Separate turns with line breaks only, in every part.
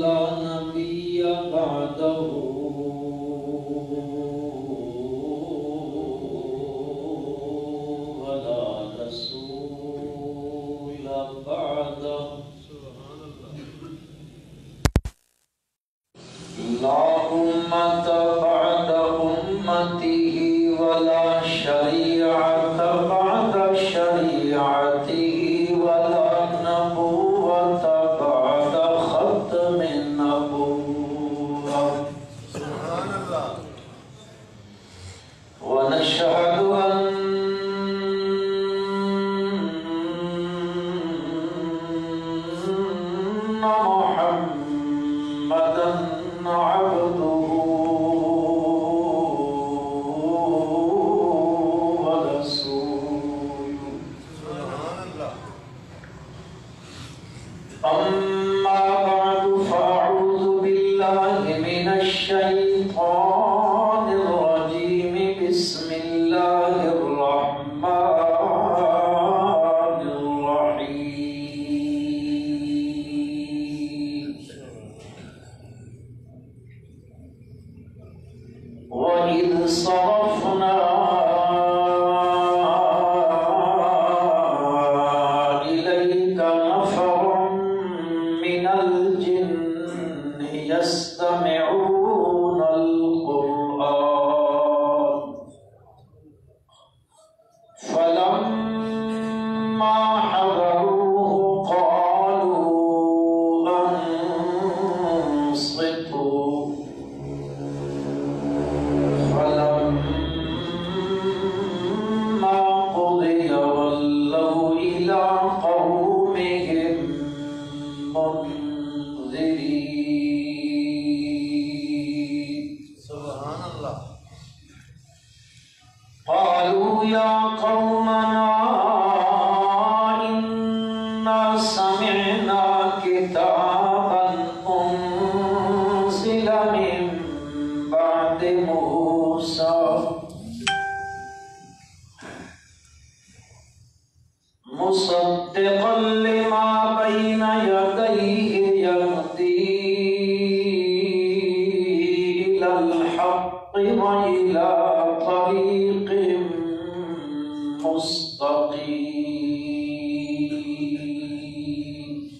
لا نبي بعده ولا رسول بعده لا أمة بعد أمته ولا شريعة بعد شريعته ولا نبوة بعد ختم النبوة سبحان الله ونشهد أن محمدا عبده ورسوله سبحان الله أما بعد فأعوذ بالله من الشيطان الرجيم بسم الله الرحمن الرحيم وإذ صرفنا إليك نفرا من الجن يستمعون القرآن فلما حضروه قالوا أنصتوا فلما قضي ولوا إلى قومهم منذرين سبحان الله قالوا يا قومنا إنا سمعنا كتابا أنزل من بعد موسى مصدقا لما بين يديه يهدي إلى الحق وإلى طريق مستقيم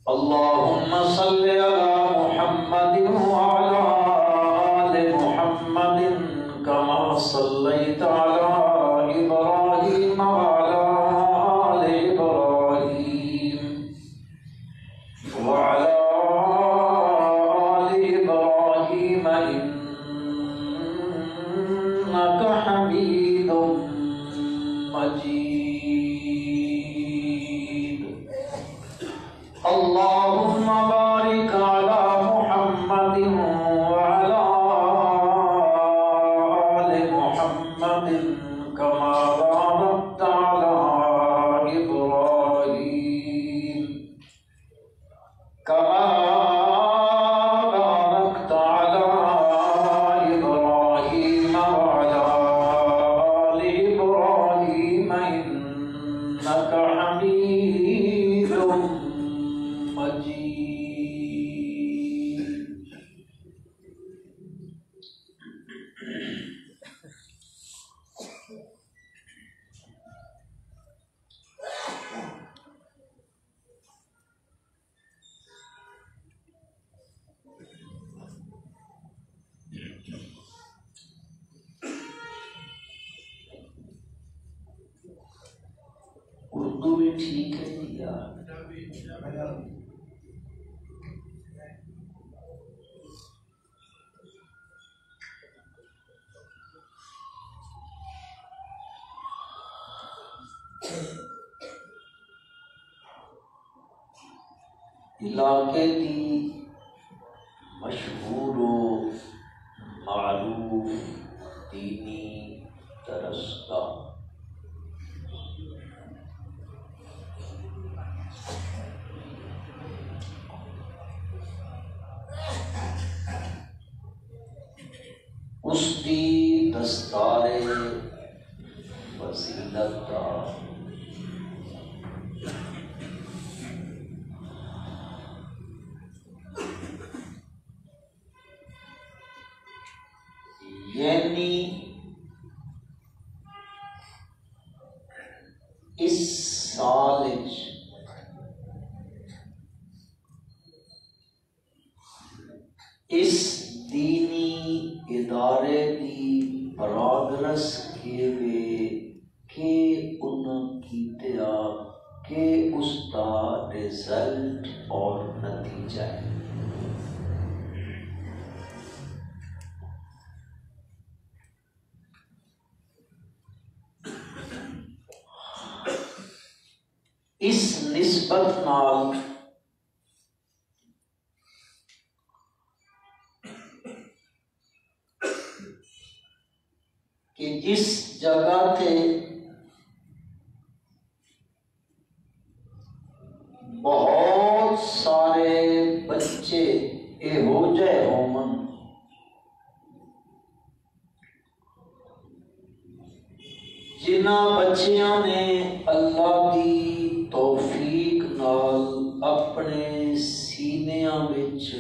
اللهم صل على محمد وعلى آل محمد كما صليت على إبراهيم وعلى آل إبراهيم وعلى آل إبراهيم إنك حميد مجيد اللهم بارك على محمد وعلى آل محمد كما باركت على إبراهيم كما باركت على إبراهيم وعلى آل إبراهيم إنك حميد مجيد اردو بھی ٹھیک ہے یار علاقے دی مشہور و معروف دینی درسگاہ اس دی دستار فضیلت دا یعنی اس سال اس دینی ادارے دی پروگرس کے وے کہ ان کی تیا کہ اس کا رزلٹ اور نتیجہ ہے۔ اس نسبت نال کہ جس جگہ تے بہت سارے بچے ہو جائے ہومن جنہ بچیاں نے اللہ دی توفیق نال اپنے سینیاں وچ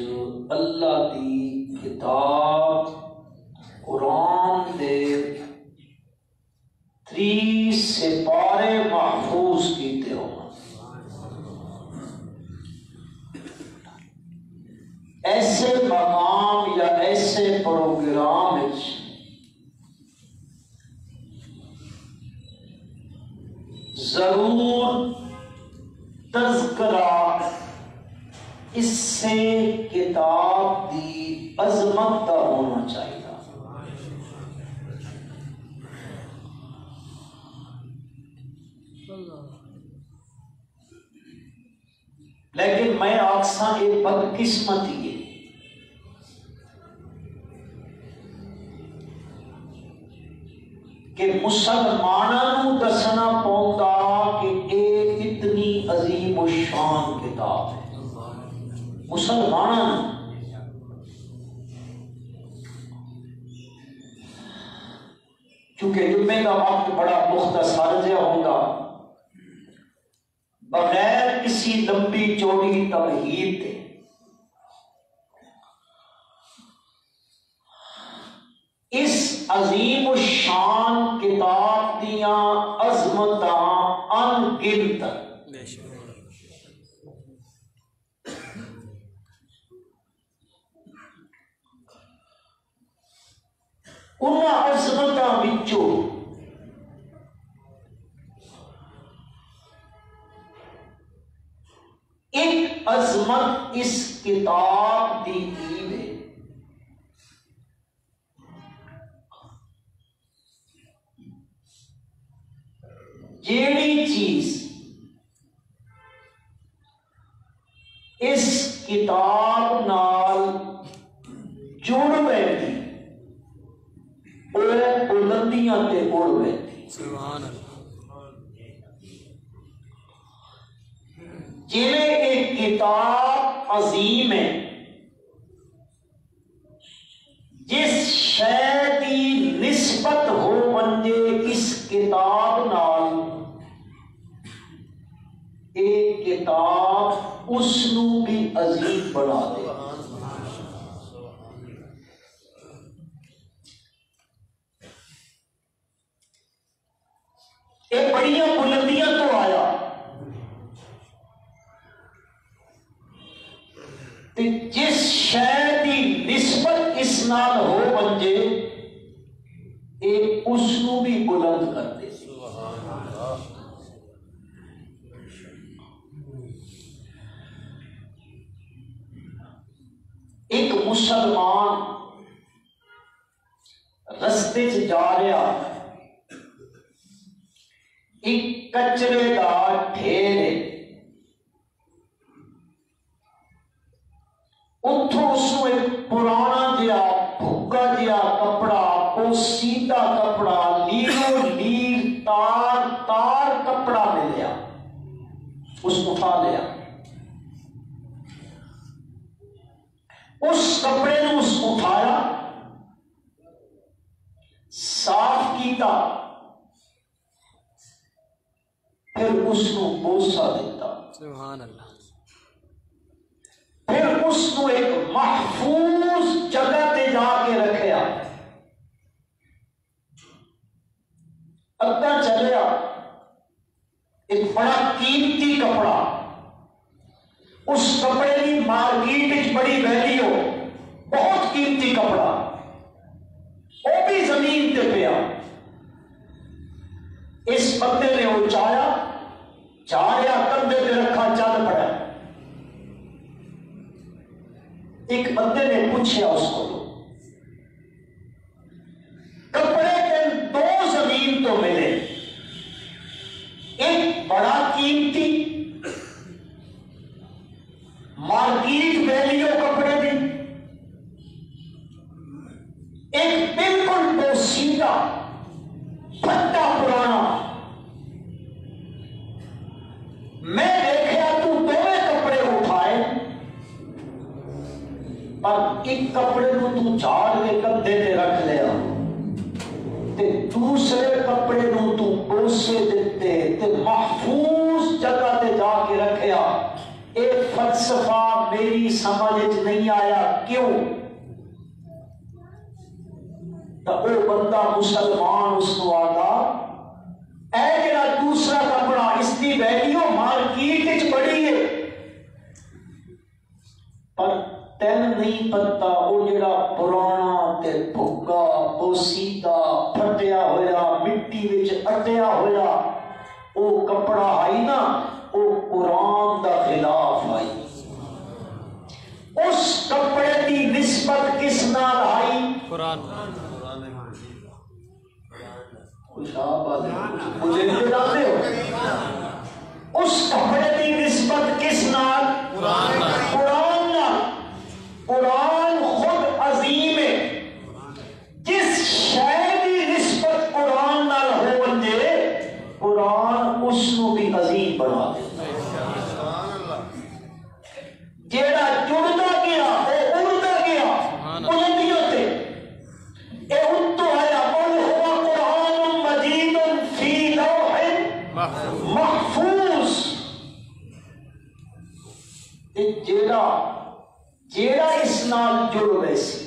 اللہ دی کتاب قرآن دے 3 سپارے محفوظ کیتے ہوں، ایسے مقام یا ایسے پروگرام وچ ضرور تذکرہ اس سے کتاب دی عظمت کا ہونا چاہیے۔ لیکن میں آکساں یہ بدقسمتی ہے کہ مسلمانوں دسنا پوندا کہ ایک اتنی عظیم و شان کتاب ہے مسلمانوں، چونکہ جمعے کا وقت بڑا مختصر جہا ہوگا، بغیر کسی لمبی چوڑی تمہید کے اس عظیم الشان کتاب دیاں عظمتاں انگنت انہاں عظمتاں وچوں ایک عظمت اس کتاب دی ہے جیڑی چیز اس کتاب نال جڑ بیٹھی وہ بلندیاں تے اڑ بیٹھی۔ سبحان اللہ۔ جیویں ایک کتاب عظیم ہے، جس شے دی نسبت ہو بنجے اس کتاب نال، ایک کتاب اس نو بھی عظیم بنا دے۔ ایک بڑیاں بلندیاں تو آیا جس شے دی نسبت اس نال ہو بنجے ایک اس نو بھی بلند کر دے۔ ایک مسلمان رستے سے جا رہا، ایک کچرے کا ڈھیر ہے، اتھوں اس کو ایک پرانا جہا بھگا جہا کپڑا، پوسیدہ کپڑا، لیرو لیر تار تار کپڑا ملیا، اس کو اٹھا لیا، اس کپڑے نے اس کو اٹھایا، صاف کیتا، پھر اس کو بوسہ دیتا، سبحان اللہ، پھر اس کو ایک محفوظ جگہ تے جا کے رکھیا، اگا چلیا ایک بڑا قیمتی کپڑا، اس کپڑے کی مارکیٹ بڑی ویلیو، بہت قیمتی کپڑا، وہ بھی زمین تے پیا۔ اس بندے نے اچایا، چاریا کندھے تے رکھا، چل پڑا۔ ایک بندے نے پوچھا اس کو، کپڑے کے دو زمین تو ملے، ایک بڑا قیمتی مارکیٹ ویلیو کپڑے دی، ایک بالکل بوسیدہ پھٹا پرانا۔ میں دیکھا تو دونوں کپڑے اٹھائے، پر ایک کپڑے کو تو جھاڑ کے کندھے تے رکھ لیا تے دوسرے کپڑے کو تو بوسے دیتے تے محفوظ جگہ تے جا کے رکھیا۔ ایک فلسفہ میری سمجھ نہیں آیا، کیوں؟ تو وہ بندہ مسلمان اس کو آگا، اے جڑا دوسرا کپڑا اس کی ویلیو مارکیٹ بڑی ہے، پر تین نہیں پتا وہ جڑا پرانا تے بھگا بوسیدہ پھٹیا ہویا مٹی وچ اٹیا ہویا وہ کپڑا آئی نا، وہ قرآن دا خلاف آئی۔ اس کپڑے کی نسبت کس نال آئی؟ قرآن۔ مجھے نہیں جانتے ہو؟ اس کپڑے کی نسبت کس نال؟ قرآن نال۔ قرآن خود عظیم ہے، جس شے کی نسبت قرآن نال ہو بندے، قرآن اس کو بھی عظیم بنا دیتا ہے۔ جیڑا جڑتا گیا وہ اڑتا گیا بلندیوں تے، اے اتو آیا قل ہوا قرآن مجید فی لوح محفوظ۔ جیڑا اس نال جڑ ویسی،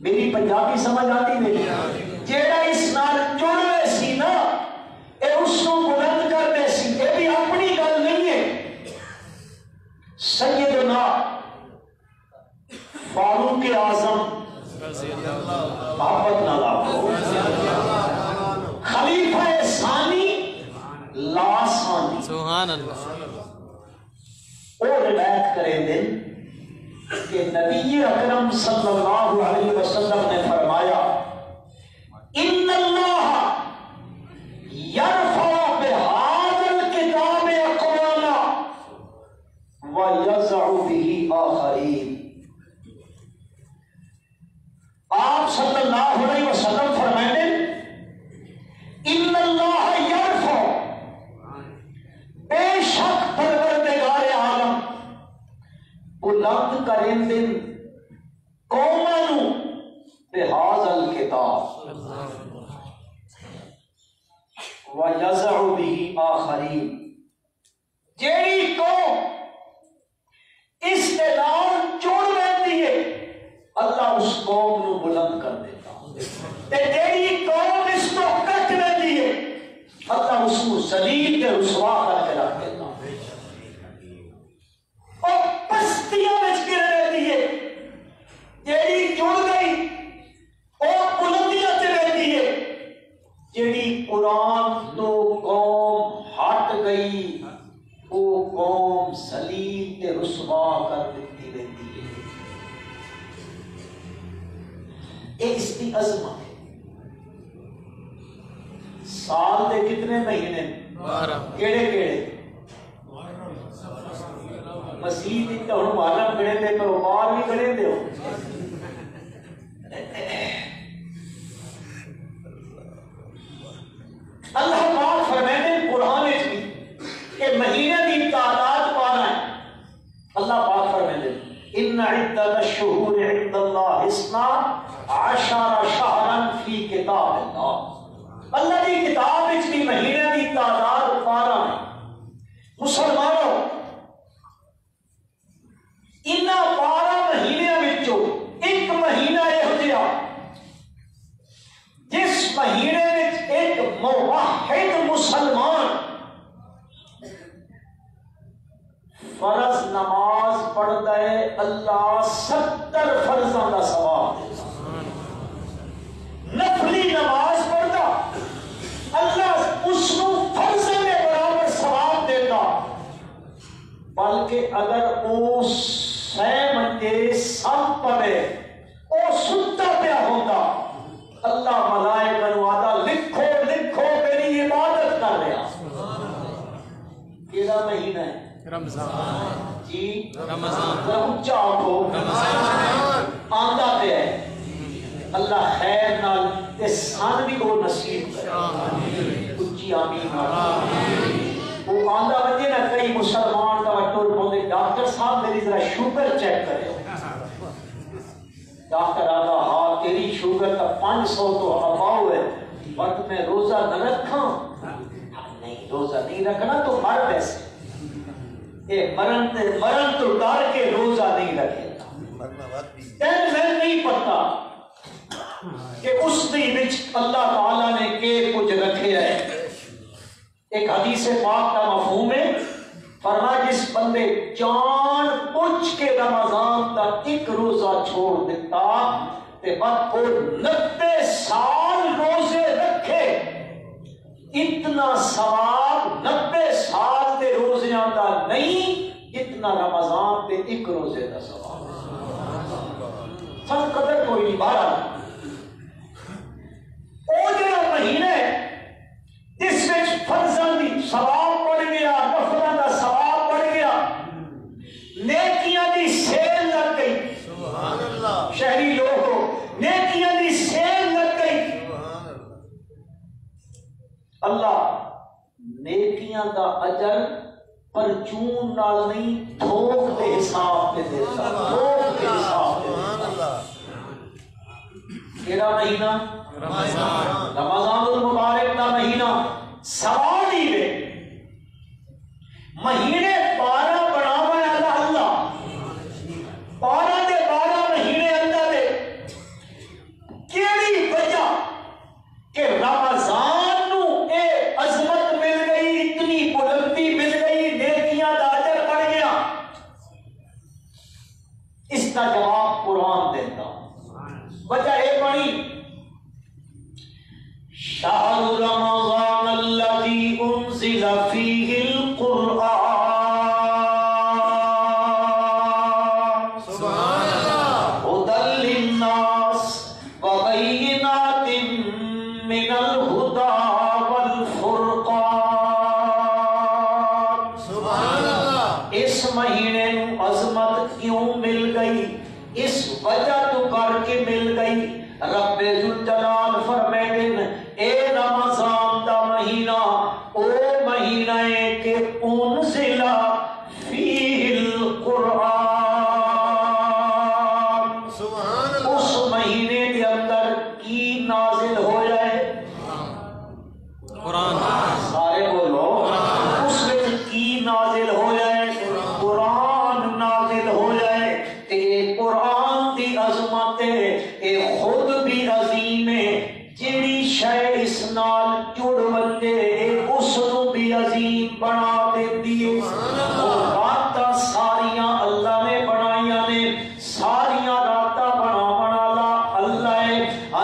میری پنجابی سمجھ آتی نہیں، جیڑا اس نال جڑ ویسی نا، اے اس کو بلند کر ویسی، اے بھی اپنی گل نہیں ہے۔ سیدنا فاروق اعظم محبت نالا خلیفہ ثانی لاسانی، سبحان اللہ، وہ روایت کریں دن کہ نبی اکرم صلی اللہ علیہ وسلم نے فرمایا ان اللہ یرفع بہذا الکتاب اقواما ویضع به آخرین۔ آپ صلی اللہ علیہ وسلم فرمائیں ان اللہ یرفع، بے شک پروردگار عالم بلند کریں دن قومانو بہذا الکتاب ویضع به آخرین، جیڑی قوم اس کے نال جڑ رہتی ہے اللہ اس قوم نو بلند کر دیتا، تے جیڑی قوم اس کو کٹ رہتی ہے اللہ اس کو ذلیل تے رسوا کر کے رکھ دیتا، اور پستیاں وچ گر رہتی ہے، جیڑی جڑ گئی اور بلندیاں تے رہتی ہے، جیڑی قرآن تو قوم ہٹ گئی وہ قوم ذلیل تے رسوا کر دیتی رہتی ہے۔ یہ اس کی عظمت ہے۔ سال دے کتنے مہینے؟ 12۔ کیڑے کیڑے؟ مسیح دی تو ہن محرم کھڑے دے پر عمر بھی کھڑے دے ہو۔ اللہ پاک فرماتے ہیں قرآن وچ بھی کہ مہینے دی تعداد 12 ہے۔ اللہ پاک فرماتے ہیں ان عدت الشہور عند اللہ 12 شہرا فی کتاب اللہ، اللہ کی کتاب وچ بھی مہینے دی تعداد 12 ہے۔ مسلمانوں ان 12 مہینے وچوں ایک مہینہ یہ جس مہینے وچ ایک موحد فرض نماز پڑھتا ہے اللہ 70 فرضاں دا ثواب دیتا، نفلی نماز پڑھتا اللہ اس کو فرضاں کے برابر ثواب دیتا، بلکہ اگر وہ سہ منجے سب پڑے وہ ستا پیا ہوتا اللہ ملائکہ نو آتا لکھو لکھو میری عبادت کر رہا۔ کیڑا مہینہ ہے؟
رمضان
جی
رمضان
اونچا آکھو
رمضان
آندا پہ ہے، اللہ خیر نال تے سان بھی وہ نصیب کرے، اونچی آمین وہ آندا بچے نا کئی مسلمان کا ٹور پوندے ڈاکٹر صاحب میری ذرا شوگر چیک کرے، ڈاکٹر آدھا ہاں تیری شوگر کا 500 تو اباؤ ہے، بٹ میں روزہ نہ رکھاں، نہیں روزہ نہیں رکھنا تو مر ویسے اے مرن تو ڈر کے روزہ نہیں رکھے میں نہیں پتا کہ اس دی وچ اللہ تعالیٰ نے کہ کچھ رکھے ہے۔ ایک حدیث پاک کا مفہوم ہے، فرمایا جس بندے جان بوجھ کے رمضان کا ایک روزہ چھوڑ دیتا تے بعد وہ 90 سال روزے رکھے، اتنا ثواب 90 سال دے روزیاں دا نہیں جتنا رمضان دے ایک روزے دا ثواب۔ سب قدر کوئی نہیں بارہ او جڑا مہینے اس وچ فرضاں دی ثواب بڑھ گیا، نفلاں دا ثواب بڑھ گیا، نیکیاں دی سیل لگ گئی،
سبحان اللہ
شہری لوگوں نیکیاں دی سیل لگ گئی، اللہ نیکیاں دا اجر پرچون نال نہیں تھوک دے حساب پہ دیتا، تھوک دے حساب پہ دیتا۔ کیڑا مہینہ؟
رمضان
رمضان المبارک کا مہینہ سوال ہی دے مہینے 12 بناوا ہے اللہ 12 دے 12 مہینے اللہ دے کیڑی وجہ کہ رمضان نو اے عظمت مل گئی، اتنی بلندی مل گئی، نیکیاں دا اجر بڑھ گیا، اس کا جواب قرآن دیتا۔ وجہ اے بڑی شہر رمضان الذی انزل فیہ القرآن
سبحان اللہ
ہدی للناس وبینات من الہدی والفرقان۔
سبحان اللہ
اس مہینے نو عظمت کیوں مل گئی؟ اس وجہ تو کر کے مل گئی، رب ذوالجلال فرمائیں اے رمضان دا مہینہ او مہینہ ہے کہ انزل فیہ القرآن،
سبحان اللہ
اس مہینے کے اندر کی نازل ہو جائے،
قرآن
سارے بولو اس میں کی نازل ہو جائے، قرآن نازل ہو جائے، تے قرآن دی عظمت ہے، اے خود بھی عظیم ہے، جیڑی شے اس نال جڑ بندے اس نو بھی عظیم بنا دیتی ہے۔ راتاں ساریاں اللہ نے بنائیاں نے، ساریاں راتاں بنا لا اللہ ہے،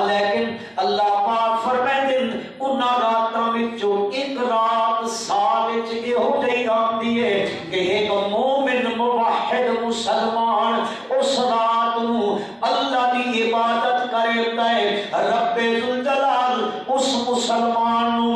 لیکن اللہ پاک فرمائے انہاں راتاں وچوں ایک رات سال وچ یہو جہی آندی ہے کہ ایک مومن موحد مسلمان اس رات نو اللہ دی عبادت کرتا ہے، رب ذوالجلال اس مسلمان نو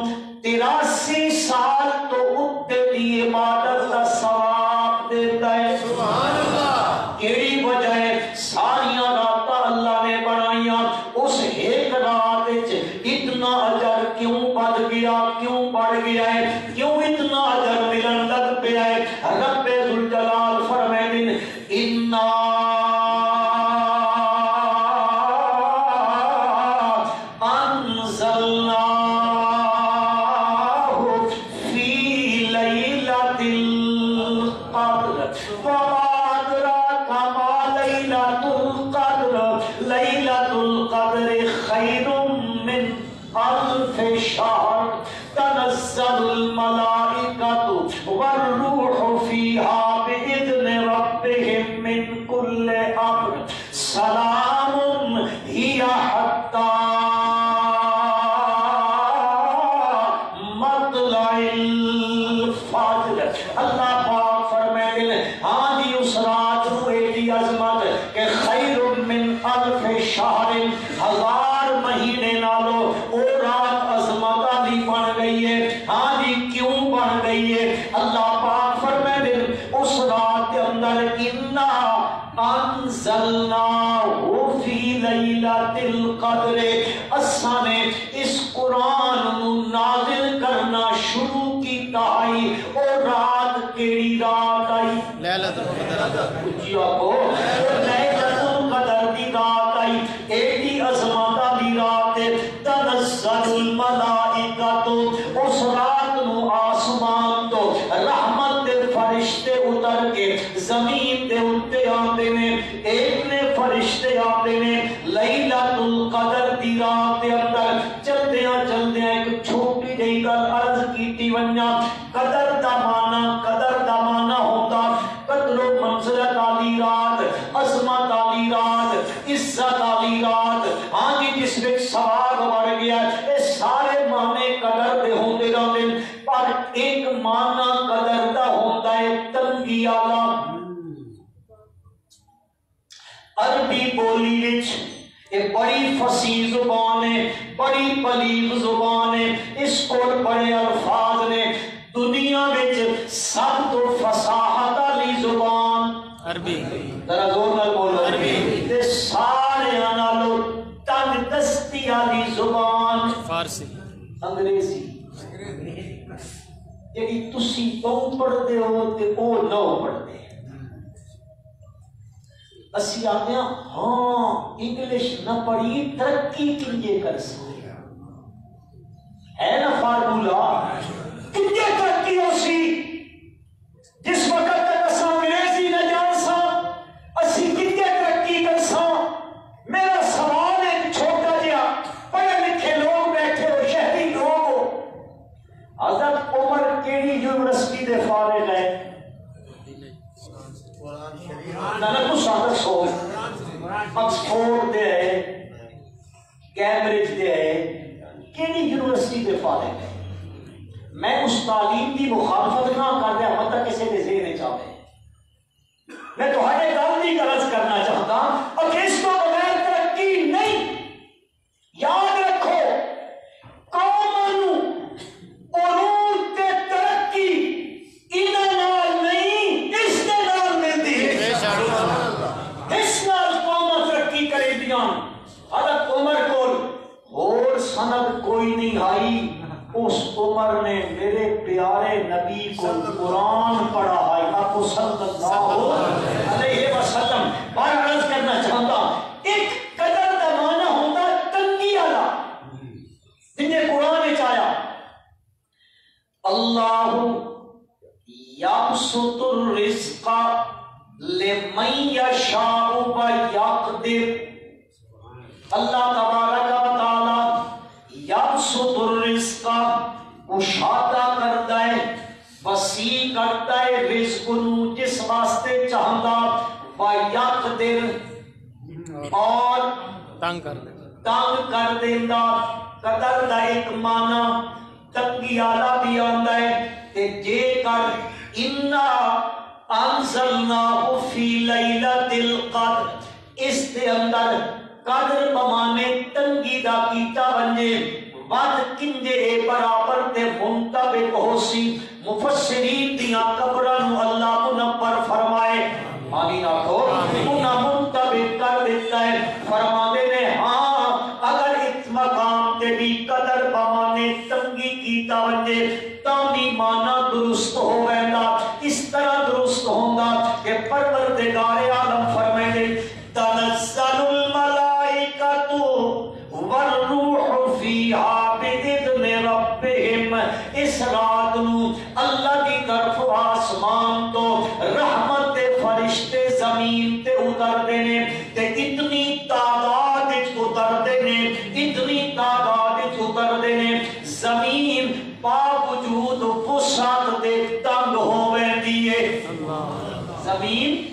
83 سال تو اتے دی عبادت کا ثواب دیتا ہے۔
سبحان اللہ
کیڑی وجہ ہے؟ ساریاں راتاں اللہ نے بنائیاں، اس ایک رات وچ اتنا اجر کیوں بڑھ گیا، کیوں بڑھ گیا ہے، کیوں اتنا اجر ملن لگ پیا ہے؟ رب ذوالجلال فرمائیں انا تنزل الملائکۃ والروح فیہا بإذن ہاں جی اس رات نو ایڈی عظمت کہ خیر من الف شہر، 1000 مہینے نالو او رات عظمت دی بن گئی ہے. ہاں جی کیوں بن گئی ہے؟ اللہ پاک فرمائے اس رات کے اندر انا انزلناہ فی لیلۃ القدر، اساں نے اس قرآن نو نازل کرنا شروع کیتا ہے. اور رات کیڑی رات آئی؟
لیلۃ القدر.
اچھی آکو لیلۃ القدر دی رات آئی. ایڈی عظمت دی رات ہے. تنزل الملائکۃ، اس رات نو آسمان تو رحمت دے فرشتے اتر کے زمین دے اتے آتے نے. ایک نے فرشتے آتے نے لیلۃ القدر دی رات دے اندر. چلدیاں چلدیاں ایک چھوٹی جہی گل عرض کیتی ونجا. قدر دا معنی ہوتا قدر و منزلت والی رات، عظمت والی رات، عزت والی رات. ہاں جی جس وچ ثواب بڑھ گیا. اے سارے معنی قدر دے ہوندے رہندے، پر ایک معنی قدر دا ہوندا ہے تنگی والا. عربی بولی وچ یہ بڑی فصیح زبان ہے، بڑی بلیغ زبان ہے. اس کو بڑے الفاظ نے. دنیا وچ سب تو فصاحت والی زبان
عربی.
ذرا زور نال بولو.
عربی.
تے سارے نالوں تنگ دستی والی زبان
فارسی.
انگریزی. جڑی تسی او پڑھدے ہو تے او نہ پڑھدے. اسی آتے ہیں ہاں انگلش نہ پڑھی ترقی کنجے کر سکتے ہے نا فارمولا. کنجے ترقی ہو سی جس وقت تک اسا انگریزی نہ جان سا اسی کنجے ترقی کر سا. میرا سوال ہے چھوٹا جہا، پڑھے لکھے لوگ بیٹھے ہو، شہری لوگ ہو، حضرت عمر کیڑی یونیورسٹی دے فارغ ہے؟ آکسفورڈ دے ہے، کیمبرج دے ہے، کیڑی یونیورسٹی دے فارغ ہے؟ میں اس تعلیم کی مخالفت نہ کر رہا، مطلب کسی کے ذہن چاہے. میں تمہارے گل کی غرض کرنا چاہتا اور اس کو بغیر ترقی نہیں. یاد رکھو قوموں عروج تے ترقی انہاں نال نہیں، اس دے نال ملدی ہے. اس نال قوم ترقی کرے دیاں. حضرت عمر کول اور سند کوئی نہیں آئی. اس عمر نے میرے پیارے نبی کو قرآن پڑھا ہے. آپ کو صلی اللہ علیہ وسلم بار عرض کرنا چاہتا ایک قدر دا معنی ہوتا تنگی والا. جنہیں قرآن چاہیا اللہ یبسط الرزق لمن یشاء ویقدر. اللہ تبارک و تعالی یبسط الرزق کشادہ کرتا ہے، وسیع کرتا ہے رزق نو جس واسطے چاہتا، ویقدر اور
تنگ
کر دیندا. قدر دا ایک معنی تنگی والا بھی آندا ہے. تے جے کر انا انزلناہ فی لیلۃ القدر، اس دے اندر قدر بمانے تنگی دا کیتا ونجے ود کنجے اے برابر تے منطبق ہو سی. مفسرین دیاں قبراں نو اللہ منور فرمائے. آمین آکھو. انہاں منطبق کر دیتا ہے. فرماتے نے ہاں اگر اس مقام تے بھی قدر بمانے تنگی کیتا ونجے تامی معنی درست ہو ویندا. اس طرح درست ہوندا کہ پروردگار عالم فرمائے دے تنزل الملائکۃ والروح فیہا بإذن ربہم. اس رات نو اللہ دی طرف آسمان تو رحمت دے فرشتے زمین تے اتر دینے تے اتنی تعداد اتر دینے، اتنی تعداد اتر دینے زمین باوجود وسعت دے تنگ ہو ویندی ہے. زمین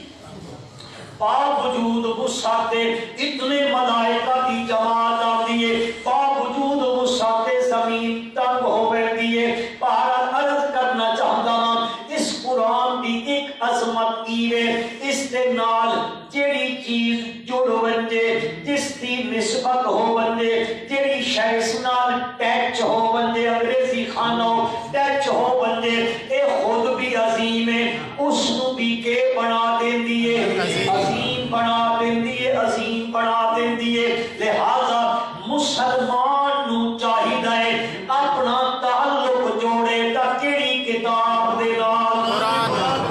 باوجود وسعت دے اتنے ملائکہ کی جماعت آتی ہے، باوجود وسعت زمین تنگ ہو ویندی ہے. بہرحال عرض کرنا چاہتا ہوں اس قرآن کی ایک عظمت کی ہے ونجے اس دے نال جیڑی چیز جڑ ونجے جس دی نسبت ہو ونجے جیڑی شے اس نال ٹچ ہو ونجے انگریزی خانو ٹچ ہو ونجے اے خود بھی عظیم ہے اس نو بھی کے بنا دیندی ہے عظیم بنا دیندی ہے عظیم بنا دیندی ہے لہذا مسلمان نو چاہیدا ہے اپنا تعلق جوڑے تا کیڑی کتاب دے نال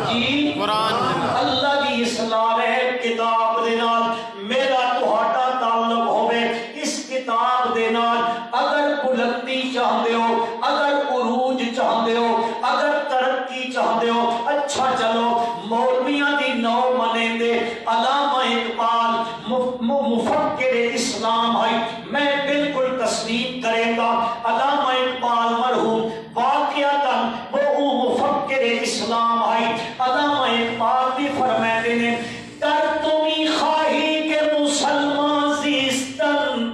جی
قرآن
اللہ دی اصلاح ہے کتاب دے نال میرا تہاڈا تعلق ہوے اس کتاب دے نال اگر بلندی چاہندے ہو اگر عروج چاہندے ہو اگر ترقی چاہندے ہو اچھا چلو مولویاں دی نو منیندے علامہ اقبال مفکر اسلام ہے میں بالکل تسلیم کرے گا علامہ اقبال مرحوم واقعتاً وہ مفکر اسلام ہے علامہ اقبال بھی فرماتے ہیں کر تمی خواہی کہ مسلمان زیستن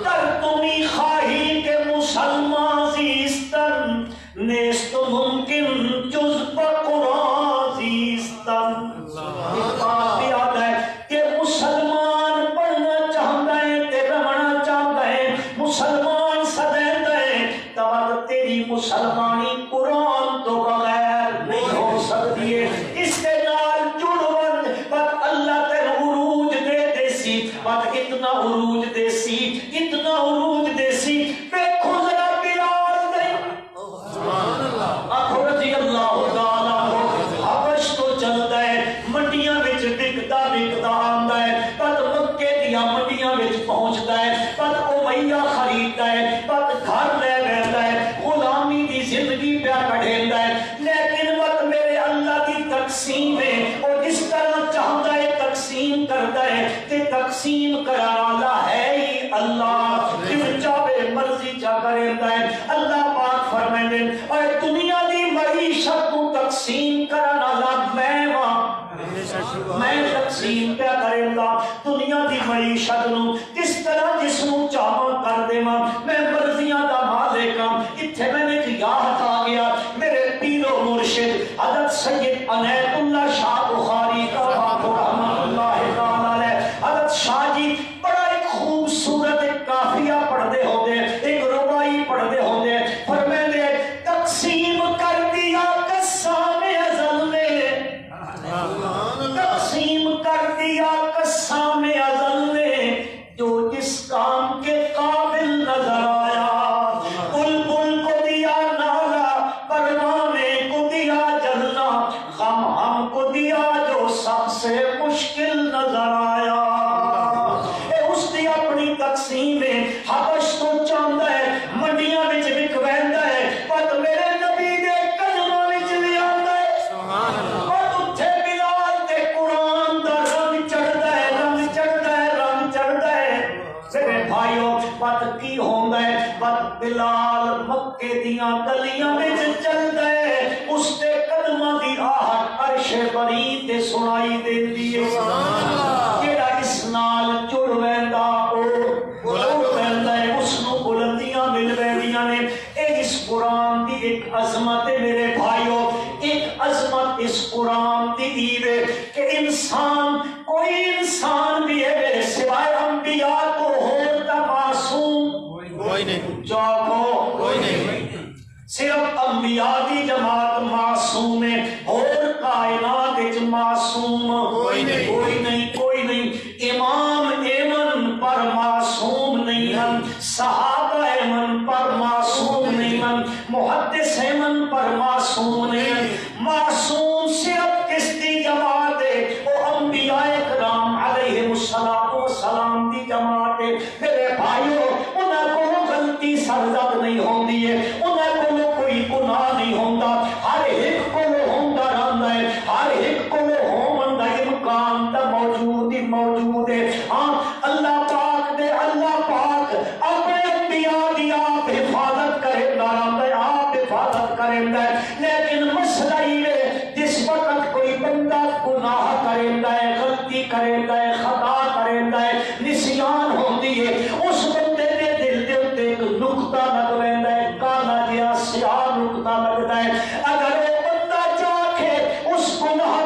کر تمی خواہی کہ مسلمان زیستن نیست ممکن جز بقرآن زیستن بات یاد ہے کہ مسلمان پڑھنا چاہتا ہے تے رمنا چاہتا ہے مسلمان سدیندا ہے تب تیری مسلمانی قرآن تو بغیر نہیں ہو سکتی ہے اس کے نال جڑون بس اللہ تیرے عروج دے دیسی بس اتنا عروج دیسی اتنا عروج دیسی دیکھو ذرا بلال دے آخو رضی اللہ تعالیٰ حبش تو چلتا ہے منڈیاں وچ بکتا بکتا آندا ہے پت مکے دیا منڈیاں وچ پہنچتا ہے پت امیہ خریدتا ہے پت گھر لے بیٹھتا ہے غلامی دی زندگی پہ کٹھیندا ہے لیکن وقت میرے اللہ کی تقسیم ہے اور جس طرح چاہتا ہے تقسیم کرتا ہے تے تقسیم کرانا ہے ہی اللہ جو چاہے مرضی چاہ کرتا ہے اللہ پاک فرمائے اور دنیا دی معیشت کو تقسیم کرانا اللہ میں تقسیم پہ کریں گا دنیا دی معیشت نو جس طرح جس نو چاہاں کر دے ماں میں مرضیاں دا مالک ہاں اتھے میں نے یاد آ گیا میرے پیر و مرشد حضرت سید عنایت اللہ شاہ بخاری کا رحمۃ اللہ تعالی حضرت شاہ جی بڑا ایک خوبصورت ایک قافیہ پڑھتے ہوتے ایک ربائی پڑھتے ہوتے فرمائے تقسیم کر دیا قسام ازل نے تقسیم کر دیا قسام ازل نے جو جس کام کے قابل نظر آیا بلبل کو دیا نالا پروانے کو دیا جلنا غم ہم کو دیا جو سب سے مشکل نظر آیا اے اس دی اپنی تقسیم ہے حبش تو چاہتا ہے منڈیاں وچ وک ویندا ہے پت میرے نبی دے قدماں وچ بھی آندا ہے سبحان اللہ اور اوتھے بلال تے قرآن دا رنگ چڑھدا ہے رنگ چڑھدا ہے رنگ چڑھدا ہے میرے بھائیو پت کی ہوندا ہے پت بلال مکے دیاں گلیاں وچ چلدا ہے اس دے قدماں دی آہٹ عرش بری تے سنائی دیندی ہے جیڑا اس نال جڑ ویندا او ویندا ہے اس نو بلندیاں مل ویندیاں نے اے اس قرآن دی ایک عظمت ہے میرے بھائیو ایک عظمت اس قرآن دی دیوے کہ انسان کوئی انسان بھی ہے میرے سوائے انبیاء تو ہوتا معصوم
کوئی نہیں
جاگو
کوئی نہیں
صرف انبیاء کی جماعت معصوم ہے اور کائنات وچ معصوم کوئی نہیں کوئی نہیں امام ایمن پر معصوم نہیں ہم صحابہ ایمن پر معصوم نہیں ہم محدث ایمن پر معصوم نہیں ہم معصوم صرف کس دی جماعت ہے وہ انبیاء کرام علیہ السلام دی جماعت ہے میرے بھائیو انہاں کو غلطی سرزد نہیں ہوندی ہے انہاں کو کوئی گناہ نہیں ہوندا ہر ایک کو ہوندا رہندا ہے ہر ایک کو ہون دا امکان تا موجود ہے ہاں اللہ پاک اپنے انبیاء دی آپ حفاظت کریندا رہندا ہے آپ حفاظت کریندا ہے لیکن مسئلہ یہ ہے جس وقت کوئی بندہ گناہ کریندا ہے غلطی کریندا ہے خطا کریندا ہے نسیان ہوندی ہے اس بندے دے دل دے اوتے ایک نقطہ لگ ویندا ہے کالا جہا سیاہ نقطہ لگدا ہے اگر وہ بندہ جا کے اس گناہ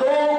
2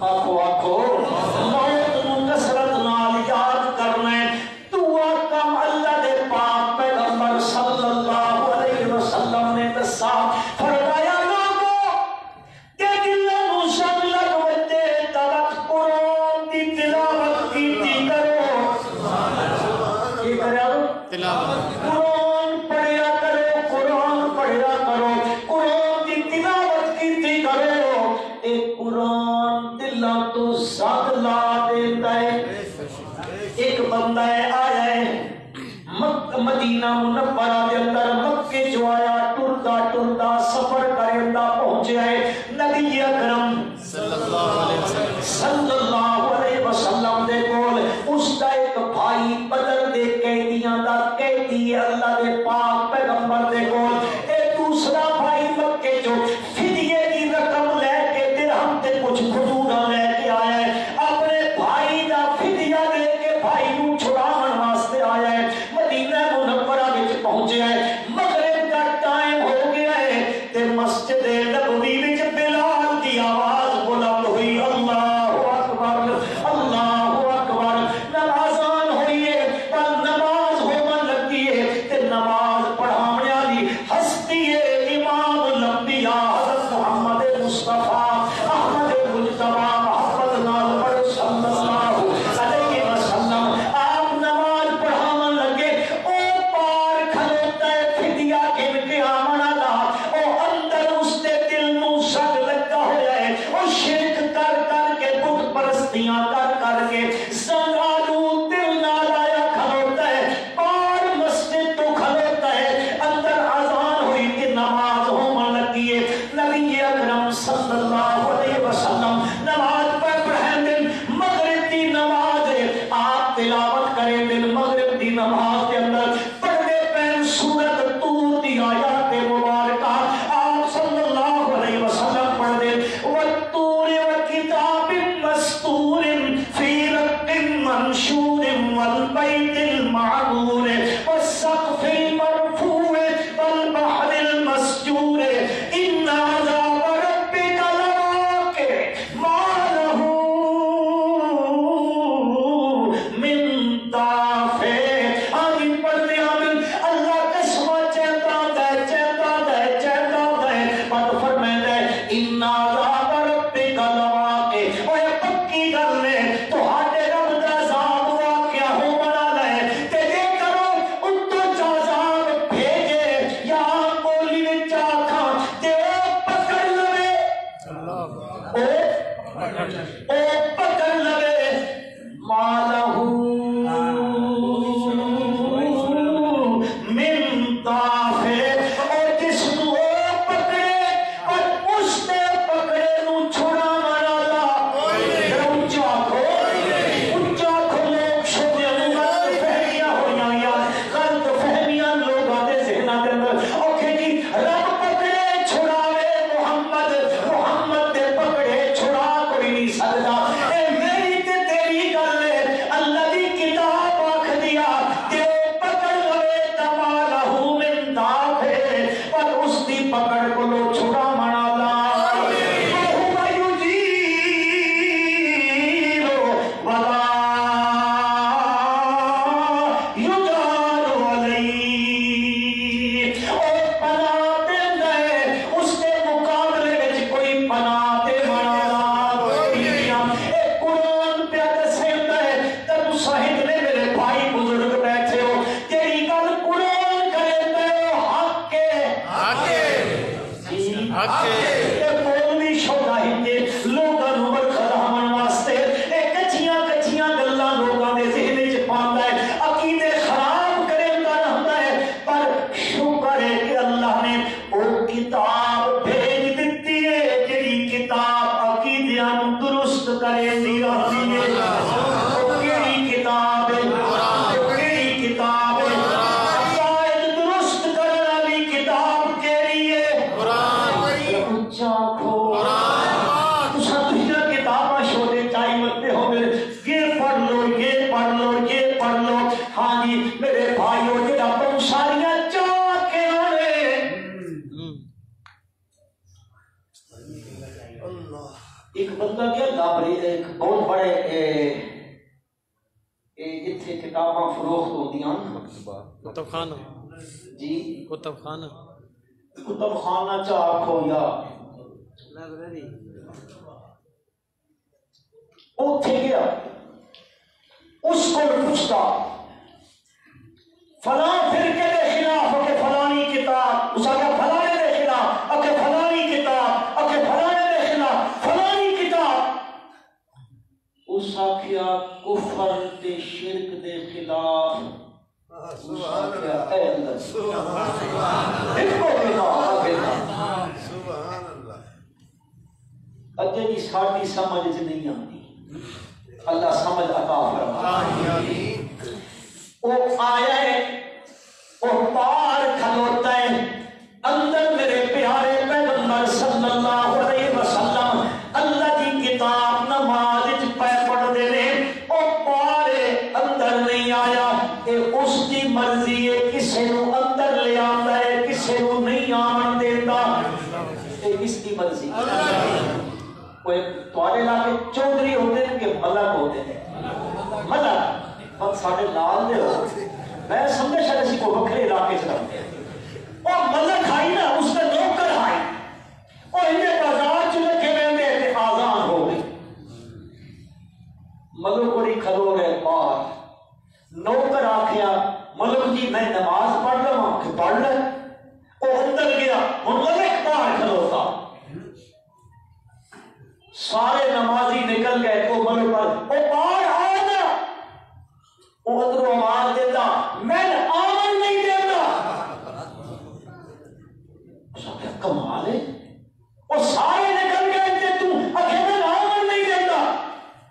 آکھو آکھو موت نو کثرت نال یاد کرنا ہے دعا کم اللہ دے پاک پیغمبر صلی اللہ علیہ وسلم نے دسا فرمایا لوگو کہ دلوں نو شک لگ وجے تلک قرآن دی تلاوت کیتی کرو کی کریا
تلاوت
قرآن پڑھیا کرو قرآن پڑھیا کرو قرآن دی تلاوت کیتی کرو اے قرآن دلاں تو زد لا دیندا ہے ایک بندہ آیا ہے مدینہ منورہ دے اندر مکے جو آیا ٹردا ٹردا سفر کرندا پہنچیا ہے نبی اکرم صلی اللہ علیہ وسلم دے کول اس دا ایک بھائی بدر دے قیدیاں دا قیدی اللہ دے پاک پیغمبر دے کول اے دوسرا بھائی مکے جو فدیے دی رقم لے کے درہم تے کچھ کھجوراں لے کے آیا ہے اپنے بھائی دا فدیہ دے کے بھائی نو چھڑاون واسطے آیا ہے مدینہ منورہ وچ پہنچیا ہے مغرب کا ٹائم ہو گیا ہے تے مسجد نبوی وچ بلال دی آواز بلند ہوئی اللہ اکبر اللہ اکبر نمازان ہوئی ہے پر نماز ہومن لگی ہے تے نماز پڑھانے والی ہستی ہے امام الانبیاء حضرت محمد مصطفیٰ احمد مجتبی محمد نال پڑھ صلی اللہ علیہ وسلم آپ نماز پڑھاون لگے او پار کھلوتا ہے فدیہ گن کے آمن والا او اندر اس دے دل نو شک لگا ہوا ہے او شرک کر کر کے بت پرستیاں کر کے زنگالو دل نال آیا کھلوتا ہے پار مسجد تو کھلوتا ہے اندر اذان ہوئی کہ نماز ہومن لگی ہے نبی اکرم صلی اللہ علیہ وسلم نماز پڑھیں دن مغرب دی نماز ہے آپ تلاوت کریں دن مغرب دی نماز کے اندر پڑھنے پہن سورت طور دی آیات مبارکہ آپ صلی اللہ علیہ وسلم پڑھ دیں والطور وکتاب مستور فی رق منشور والبیت المعمور والسقف المرفوع والبحر المسجور ان عذاب ربک لواقع ما له من دافع آگے پڑھتے آمین اللہ قسمہ چہتا ہے پر فرمائے ہے ان عذاب ربک لواقع اور یہ پکی گل ہے تو ہاٹے رب دا عذاب واقعہ ہو بنا لے تے جے کرو ان تو عذاب بھیجے یا بولی میں چاکھا تے او پکڑ لے او پکڑ لے مالہو من دافع اور جس نو پکڑے اور اس نے پکڑے نو چھڑا مرالا اونچا کھو لوگ شدے غلط فہمیاں ہویاں یا غلط فہمیاں لوگاں دے ذہناں دے اندر اوکے جی رب پکڑے چھڑاوے محمد دے پکڑے چھڑا کوئی نہیں سکدا اے میری تے تیری گل ہے اللہ دی کتاب آکھ دیا تے پکڑ لوے تمالہو من دافع پر اس دی پکڑ کو لو چھڑا منالا وَهُوَ يُجِيرُ وَلَا يُجَارُ عَلَيْهِ اور پناہ دیندا ہے اس دے مقابلے وچ کوئی پناہ تے منالا کوئی نہیں اے قرآن پہ دسیندا ہے تم شاہد نے میرے بھائی بزرگ بیٹھے ہو تیری گل قرآن کریندا ہے حق ہے یہ مولوی شوقاہی کے لوگاں نوں برخلاون واسطے اے کچھیاں گلاں لوگاں دے ذہن وچ پاندا ہے عقیدے خراب کریندا رہندا ہے پر شکر ہے کہ اللہ نے او کتاب بھیج دتی ہے جڑی کتاب عقیدیاں نوں درست کریندی رہندی ہے او کیڑی کتاب ہے کیڑی کتاب ہے عقائد درست کرنے والی کتاب کیڑی ہے اونچا کھو تساں دوسرا کتاباں شوڑے چاہی متے ہو میرے یہ پڑھ لو ہاں جی میرے بھائیو جڑا تم ساریاں چاہ کے آنے ایک بندہ گیا لابری ایک بہت بڑے اتنے کتاباں فروخت ہوتی ہیں
کتب خانہ
جی
کتب خانہ
کتب خانہ چاکو یا
لائبریری
اوتھے گیا اس کو پوچھتا فلاں فرقے کے خلاف کہ فلانی کتاب اس آگے فلانے کے خلاف کہ فلانی کتاب کہ فلانے کے خلاف فلانی کتاب اس آخیا کفر تے شرک دے خلاف سبحان اللہ سبحان اللہ اجے بھی ساری سمجھ نہیں آتی اللہ سمجھ عطا فرمائے وہ آیا ہے وہ پار کھلوتا ہے اندر میرے پیارے پیغمبر صلی اللہ علیہ وسلم اللہ کی کتاب نماز پہ پڑھ دے رہے وہ پارے اندر نہیں آیا کہ اس کی مرضی ہے کسے نو اندر لے آندا ہے کسے نو نہیں آمن دیندا یہ کس کی مرضی کوئی تواڈے علاقے چودھری ہوتے ہیں کہ ملک ہوتے ہیں ملک بس ساڈے لال دے ہو میں سمجھے شاید اسی کو وکھرے علاقے سے رکھتے ہیں اور ملک آئی نا اس کا نوکر آئی اور انہیں بازار چلے کے رہنے تھے آزان ہو گئی ملک بڑی کھلو رہے باہر نوکر آکھیا ملک جی میں نماز پڑھ رہا کہ پڑھ رہے وہ اندر گیا وہ ملک باہر کھلوتا سارے نمازی نکل گئے تو ملک پر وہ باہر آنا وہ اندر آواز دیتا میں آمن نہیں دیتا کمال ہے وہ سارے نکل گئے کہ تو اکیلے آمن نہیں دیتا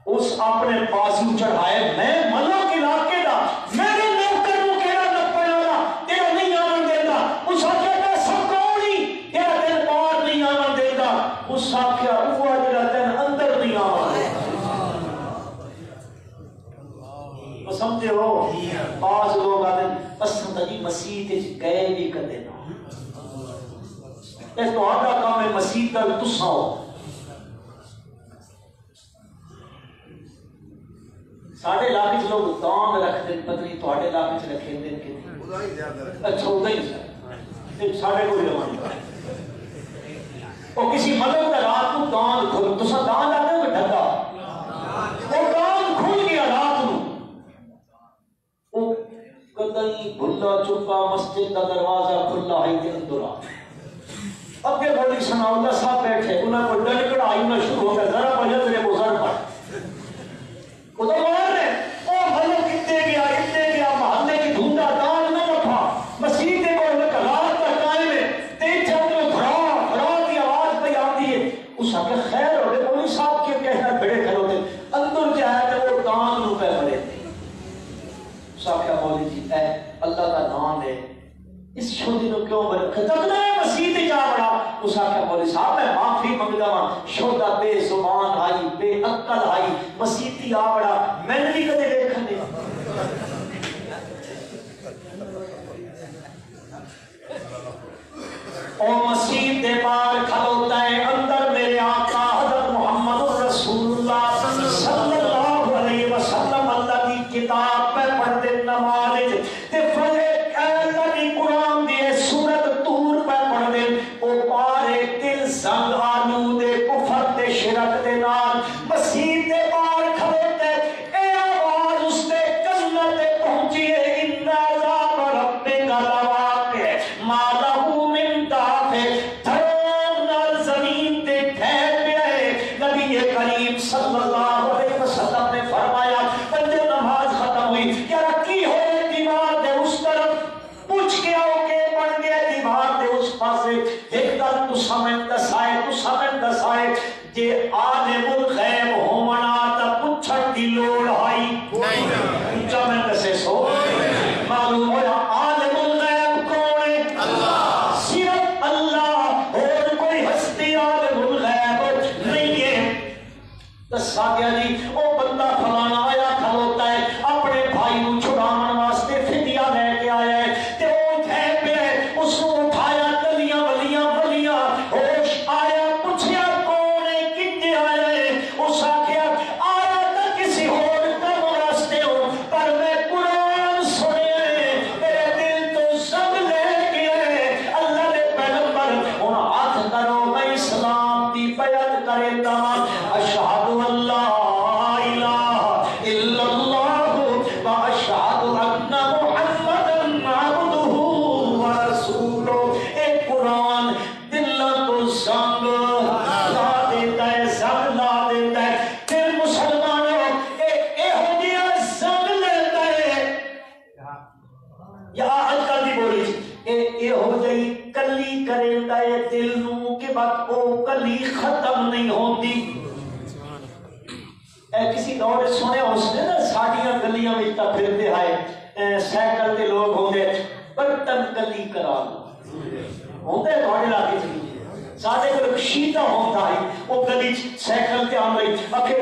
اس اپنے پاسو چڑھائے میں ملک علاقے دا میرے نوکر کو کہنا نپنے والا تیرا نہیں آمن دیتا اس آخیا میں سب کوڑی تیرا دل پار نہیں آمن دیتا اس آخیا وہ جڑا تین اندر نہیں آمن دیتا سمجھے ہو بعض لوگ آتے ہیں پسند جی مسیح گئے بھی کدے نہ تو آدھا کام ہے مسیح تل تسا ہو ساڑھے علاقے سے لوگ دان رکھتے ہیں پتہ نہیں تو آڑھے علاقے سے رکھیں دن کے اچھا ہوتا ہی ساڑھے کو بھی روانی اور کسی مدد کا رات کو دان کھول تسا دان آتے ہیں کہ ڈھکا وہ دان کھول گیا رات کو وہ قدئی بھلا چکا مسجد کا دروازہ کھلا ہے کہ اندر آ اب کے بولی سنا اللہ صاحب بیٹھے انہیں کو ڈر کڑائی میں شروع ہو گیا ذرا بجھا تیرے بزر پر ادھر مار رہے او بھلو کتنے گیا محلے کی دھونڈا دان نہ رکھا مسیح کے بول میں رات کا قائم ہے تیز چند میں بھرا کی آواز پہ آتی ہے اس آگے خیر ہو رہے بولی صاحب کے کہنا بڑے کھڑے ہوتے اندر کیا ہے کہ وہ دان روپے بڑے تھے صاحب مولی جی اے اللہ کا نام ہے اس شودی نو کیوں بڑے خطرنا ہے مسیح تے جا بڑا اس آخر مولی صاحب میں معافی منگتا ہوں شودا بے زبان آئی بے عقل آئی مسیح تے آ بڑا میں نے بھی کدے دیکھا نہیں او مسیح دے پار کھلوتا ہے اندر میرے آقا حضرت محمد رسول اللہ صلی اللہ علیہ وسلم اللہ کی کتاب پہ پڑھ دے نماز تے فجر اللہ کی قرآن دی سورت طور پہ پڑھ دے او پارے دل زنگ آلود کفر تے شرک دے نال مسیح دے پار کھلوتے اے آواز اس دے کنن تے پہنچی ہے ان عذاب ربک لواقع ما لہو من دافع تھرون نال زمین تے ٹھہر پیا ہے نبی کریم صلی اللہ علیہ وسلم نے فرمایا پنجو نماز ختم ہوئی کیا رکھی ہوئے دیوار دے اس طرف پوچھ کے آؤ کے بڑھ گیا دیوار دے اس پاسے ایک دل تو سمن دسائے جے عالم الغیب ہومنا تا پچھڑ دی لوڑ آئی اونچا میں دسے سو معلوم ہوا عالم الغیب کون ہے اللہ صرف اللہ اور کوئی ہستی عالم الغیب نہیں ہے دسا گیا جی او بندہ فلانا آیا کھلوتا ہے اپنے بھائی کو چھڑانے واسطے فدیہ لے کے آیا ہے تے او تھے پہ اس کو اٹھایا گلیاں ولیاں ہوش آیا پوچھیا کون ہے کتنے آیا ہے اشہد ان لا الہ الا اللہ و اشہد ان محمدا عبدہ و رسولہ. اے قرآن دلوں تو زنگ لا دیتا ہے، زنگ لا دیتا ہے. پھر مسلمانوں ہو جیا زنگ لیتا ہے یا آج کل دی بولی اے ہو جائی کلی کریندہ ہے دل نو کہ بعد او کلی ختم نہیں ہوتی. کسی دور سنے اس نے نا ساڑیاں گلیاں میں تا پھر دے آئے سیکل دے لوگ ہوں گے برتن کلی کرا لو ہوندے تھوڑے لاگے چلی سادے کو شیطہ ہوتا ہے وہ گلی سیکل تے آن رہی اکھر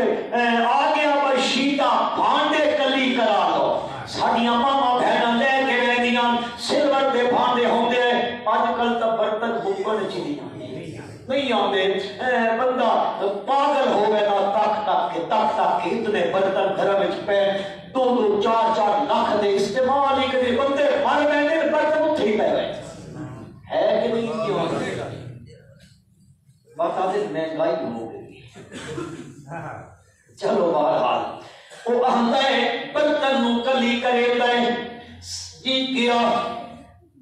آگے آبا شیطہ بھانڈے کلی کرا لو. ساڑیاں ماما بہنہ لے کے رہنیاں سلور دے بھانڈے ہوں گے. آج کل تا برتن بکن چلی نہیں آمدے بندہ پاگل ہو گئے نا تک کے اتنے برتن گھر میں پہ 2-4 لاکھ دے استعمال ہی کرے بندے مر گئے برتن اتھے ہی پہ گئے ہے کہ نہیں کیوں بات آتے مہنگائی ہو گئی. چلو بہرحال وہ آندے برتن نو کلی کرے دے جی کیا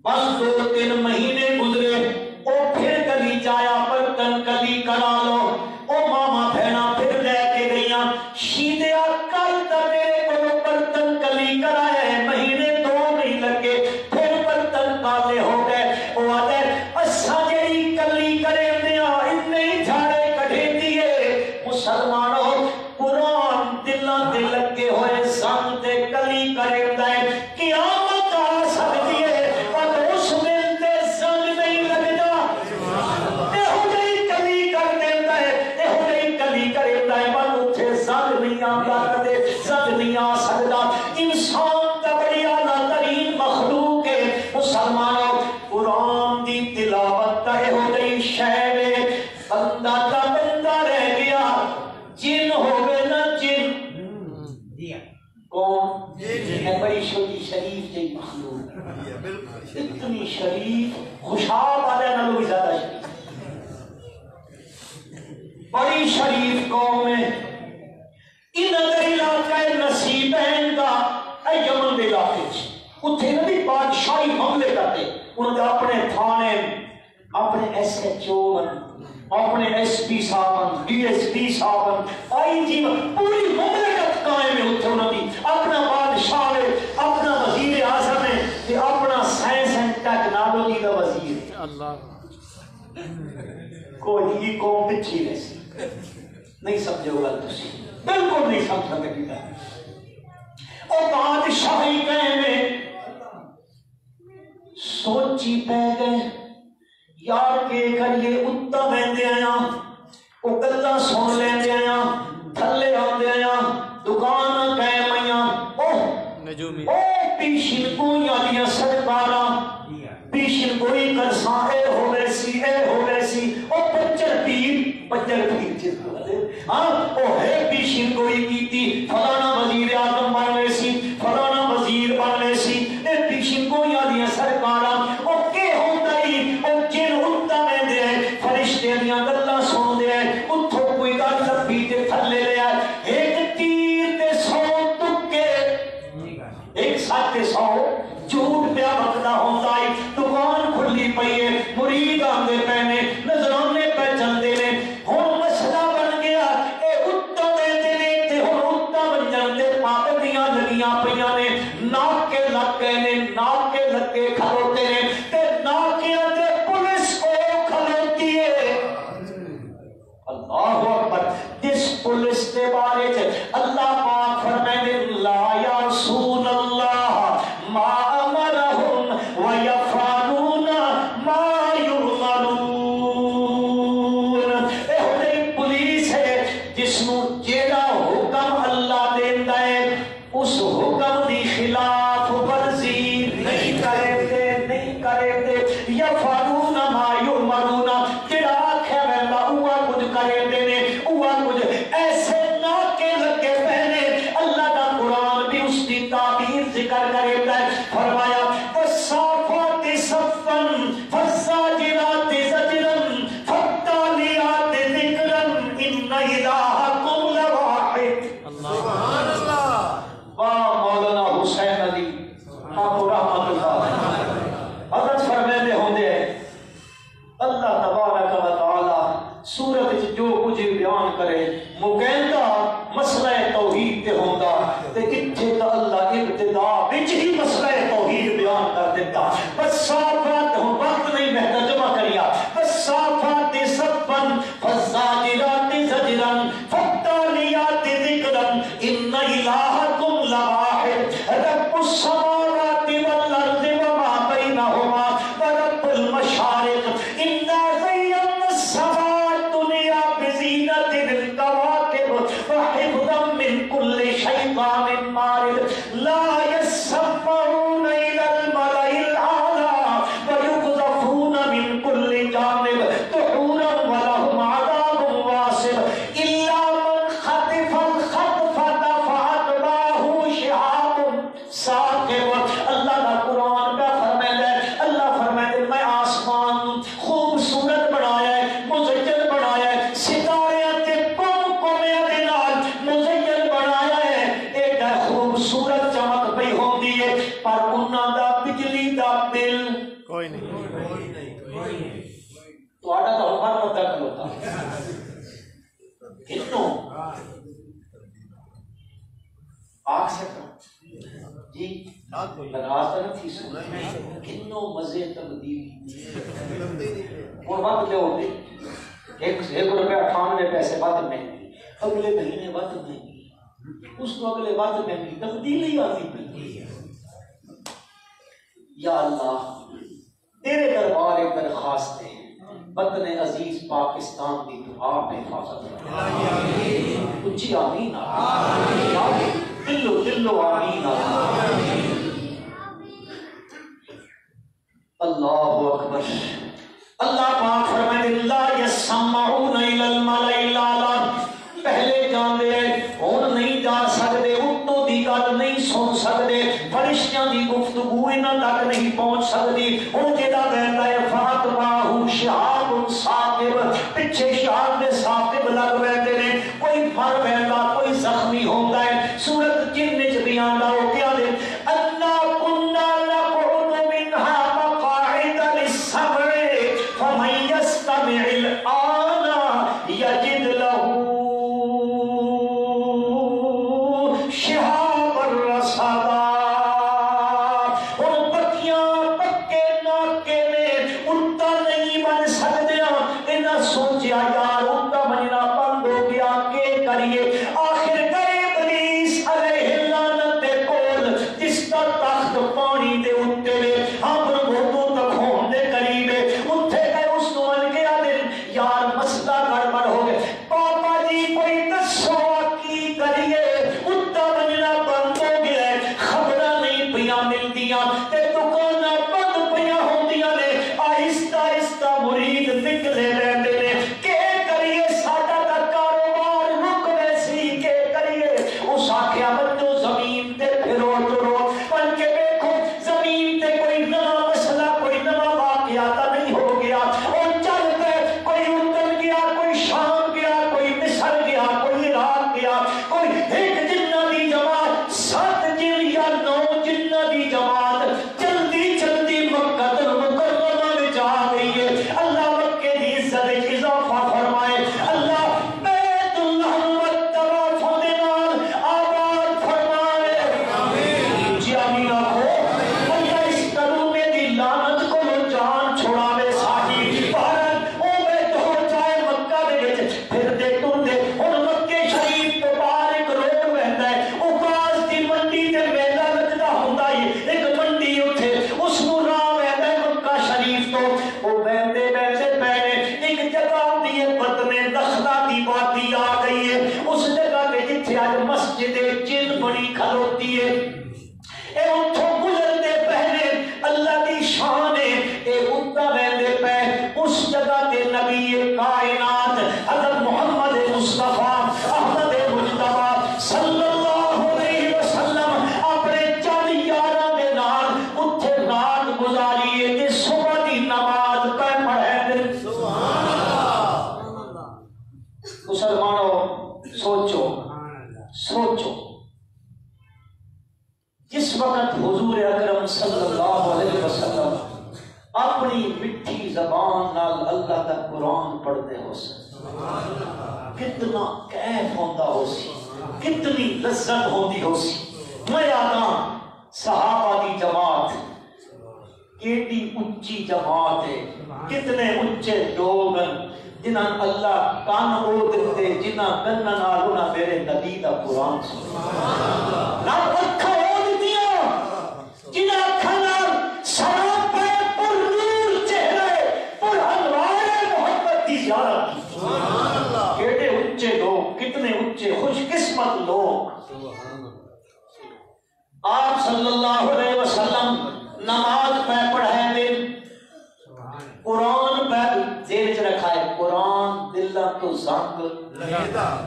بس 2-3 مہینے گزرے او پھر کلی جایا برتن کلی کرا لو. او ماما بہنا پھر لے کے گئیاں شیدیا کل تک میرے کو برتن کلی کرائے مہینے 2 نہیں لگے پھر برتن کالے ہو گئے. او آتے اسا جیڑی کلی کرے دیا اتنے جھاڑے کٹھے دیے. مسلمانوں قرآن دلان دے لگے ہوئے سن تے کلی کرے دے قیامت آ سکتی ہے اور اس دن تے سن نہیں لگتا. ایہو جئی کلی کر دیتا ہے ایہو جئی کلی کرے دے پر اتھے سن نہیں آتا کدے سن نہیں آ سکتا. انسان تا بڑی اعلیٰ ترین مخلوق ہے. مسلمانوں قرآن دی تلاوت تا ایہو جئی شے وے بندہ تا بندہ رہ گیا جن ہو گئے نا جن کون ہے بڑی چھوٹی شریف جی مخلوق اتنی شریف خوشاب والے نالوں بھی زیادہ شریف بڑی شریف قوم ہے. انہاں دا علاقہ نصیبین دا یمن دے علاقے اتھے نہ بھی بادشاہی حملے کرتے انہوں نے اپنے تھانے اپنے ایس ایچ او اپنے ایس پی صاحب ڈی ایس پی صاحب آئی جی پوری مملکت قائم ہے اتھے انہوں نے اپنا بادشاہ ہے اپنا وزیر اعظم ہے کہ اپنا سائنس اینڈ ٹیکنالوجی کا وزیر ہے.
اللہ
کوئی یہ قوم پچھی ویسی نہیں سمجھو گا تسی بالکل نہیں سمجھ سکتا. اور بادشاہی کہنے سوچی پہ گئے یار کے کریے اتا بہندے آیا وہ گلہ سن لیندے آیا تھلے آندے آیا دکان قائم آیا
نجومی
پیشن کوئی آدیا سرکارا پیشن کوئی کرساں اے ہو گئے سی پچر پیر چیز ہاں وہ ہے پیشن کوئی کیتی فلانا وزیر اعظم بن گئے سی فلانا وزیر بن گئے سی اے پیشن کوئی آدیا سرکارا وہ کے ہوتا ہی وہ جن اتا میں دے فرشتے دیا گلہ سن دے اتھو کوئی گل لبی تے تھلے لے آئے ایک تیر تے 100 تکے ایک ساتھ 100 جھوٹ پیا بکدا ہوتا ہے. دکان کھلی پئی ہے مرید آندے پہنے نظرانے پہ چلتے نے ہن مسئلہ بن گیا اے اتا دے نے تے ہن اتا بن جاندے پابندیاں لگیاں پیاں نے ناکے لگے نے ناکے لگے کھلوتے نے تے ناکیاں تے پولیس کو کھلوتی ہے. اللہ اکبر. جس پولیس کے بارے سے اللہ پاک فرمائے لا یعصون اللہ ما امرہم ویفعلون ما یؤمرون. اے ہوئی پولیس ہے جس نو جیڑا حکم اللہ دیندا ہے اس حکم دی خلاف ورزی نہیں کرے دے یفعلون ما یؤمرون. جیڑا آکھیا ویندا اوہ کچھ کرے دے نے اوہ کچھ ایسے ناکے لگے پہنے. اللہ دا قرآن بھی اس کی تعبیر ذکر کرے گا. فرمایا والصافات صفا فالزاجرات زجرا فالتاليات ذکرا ان الہ بیان کرے مکیندا مسئلہ توحید تے ہوندا تے اتھے تا اللہ ابتدا وچ ہی مسئلہ توحید بیان کر دیتا بس صافات ہوں وقت نہیں بہتا جمع کریا بس صافات سبن فزاجرات زجرن فالتالیات ذکرن ان الہکم لواحد رب السماوات والارض وما بینہما ورب المشارق انا زینا السماء الدنیا بزینت الکواکب وحفظا من کل شیطان مارد لا یسمعون الى الملأ الاعلی ویقذفون من کل جانب دحورا ولهم عذاب واصب الا من خطف الخطفة فأتبعه شهاب ثاقب اللہ کا قرآن کا فرمائے اللہ فرمائے میں آسمان خوبصورت بنایا ہے مزین بنایا ہے ستارے تے کم کومے دے نال مزین بنایا ہے ایک خوبصورت چمک پئی ہوندی ہے پر انہاں دا بجلی دا بل
کوئی نہیں
تہاڈا تو ہر مدہ کھلوتا کتنوں آگ سکتا جی ناراض تو نہیں سن کتنوں مزے تبدیلی اور وقت دے ہوتے ایک روپے 98 پیسے بعد مہنگی اگلے مہینے بعد مہنگی اس کو اگلے بعد مہنگی تبدیلی آتی پئی یا اللہ تیرے دربار ایک درخواست ہے وطن عزیز پاکستان کی دعا میں حفاظت اچھی آمین دلو آمین اللہ اکبر اللہ پاک فرمائے لا یسمعون الی الملأ الاعلی پہلے جاندے ہن نہیں جا سکدے اتوں دی گل نہیں سن سکدے فرشتیاں دی گفتگو انہاں تک نہیں پہنچ سکدی ہن جیڑا کہندا ہے فاتباہ شہاب ثاقب پیچھے شہاب دے ثاقب لگ ویندے نے کوئی مر ویندا کوئی زخمی ہوندا ہے سورۃ جن وچ بیان ہو گیا دے انا كنا نقعد منها مقاعد للسمع فمن يستمع الآن يجد له شهاب الرصدا اور پکیاں پکے ناکے نے اٹھا نہیں بن سکدیا انہاں سوچیا یار اٹھا بننا بند ہو گیا کہ کریے آخر گئے ابلیس علیہ لعنت دے کول جس کا تخت پانی دے اٹھے وے ہم بہتوں تک ہون دے قریب اٹھے گئے اس کو ان گیا دن یار مسئلہ گڑبڑ ہو گئے پاپا جی کوئی دسو کی کریے اٹھا بننا بند ہو گیا ہے خبریں نہیں پیاں ملدیاں تے دکاناں بند پیاں ہوندیاں نے آہستہ آہستہ مرید نکلے رہندے نے کہ کریے ساڈا تا کاروبار رک ویسی کہ کریے اس آکھیا بندو زمین تے پھرو ترو بن کے دیکھو زمین تے کوئی نیا مسئلہ کوئی نیا واقعہ تا نہیں ہو گیا اور چل کے کوئی اردن گیا کوئی شام گیا کوئی مصر گیا کوئی عراق گیا کوئی ایک جنہ دی جماعت 7 جن یا 9 جنہ دی جماعت جلدی جلدی مکہ المکرمہ میں جا گئی ہے اللہ مکے دی عزت وچ اضافہ فرمائے اللہ بیت اللہ والطواف دے نال آباد فرمائے آمین جی آمین آکھو اللہ اس کلمے دی لعنت کو جان چھڑاوے ساڈی بھارت او بیت ہو جائے مکہ دے وچ پھر دے ٹر دے ہن مکے شریف تو باہر ایک روڈ وہدا ہے او باز دی منڈی تے میلہ لگدا ہوندا ہے ایک منڈی اوتھے اس نوں راہ وہدا ہے مکہ شریف تو او وہدے وہدے پہلے ایک جگہ ہوندی ہے بدنے نخلا دی وادی آ گئی ہے اس جگہ تے جتھے اج مسجد جن بڑی کھلوتی ہے اے اتھوں گزرتے پہلے اللہ دی شان ہے اے اتھا وہدے پہ اس جگہ تے نبی کائنات حضرت محمد مصطفیٰ احمد مجتبی صلی اللہ علیہ وسلم اپنے چند یاراں دے نال اتھے رات گزاری ہے تے صبح دی نماز پہ پڑھے دے سبحان اللہ مسلمانوں سوچو جس وقت حضور اکرم صلی اللہ علیہ وسلم اپنی مٹھی زبان نال اللہ کا قرآن پڑھتے ہو سکتے کتنا کیف ہوتا ہو سی، کتنی لذت ہوتی ہو سی۔ میں آنا صحابہ دی جماعت کیٹی اچھی جماعت ہے، کتنے اچھے لوگ جنہاں اللہ کان او دیتے، جنہاں کن نال انہاں میرے نبی دا قرآن سنا نہ اکھا او دیتیاں، جنہاں اکھا نال سراپے پر نور چہرے پر انوار محبت دی زیارت کی۔ کیٹے اچھے لوگ، کتنے اچھے خوش قسمت لوگ۔ آپ صلی اللہ علیہ وسلم نماز پہ پڑھائے دن قرآن پہ ذہن چ رکھا ہے، قرآن دلہ تو زنگ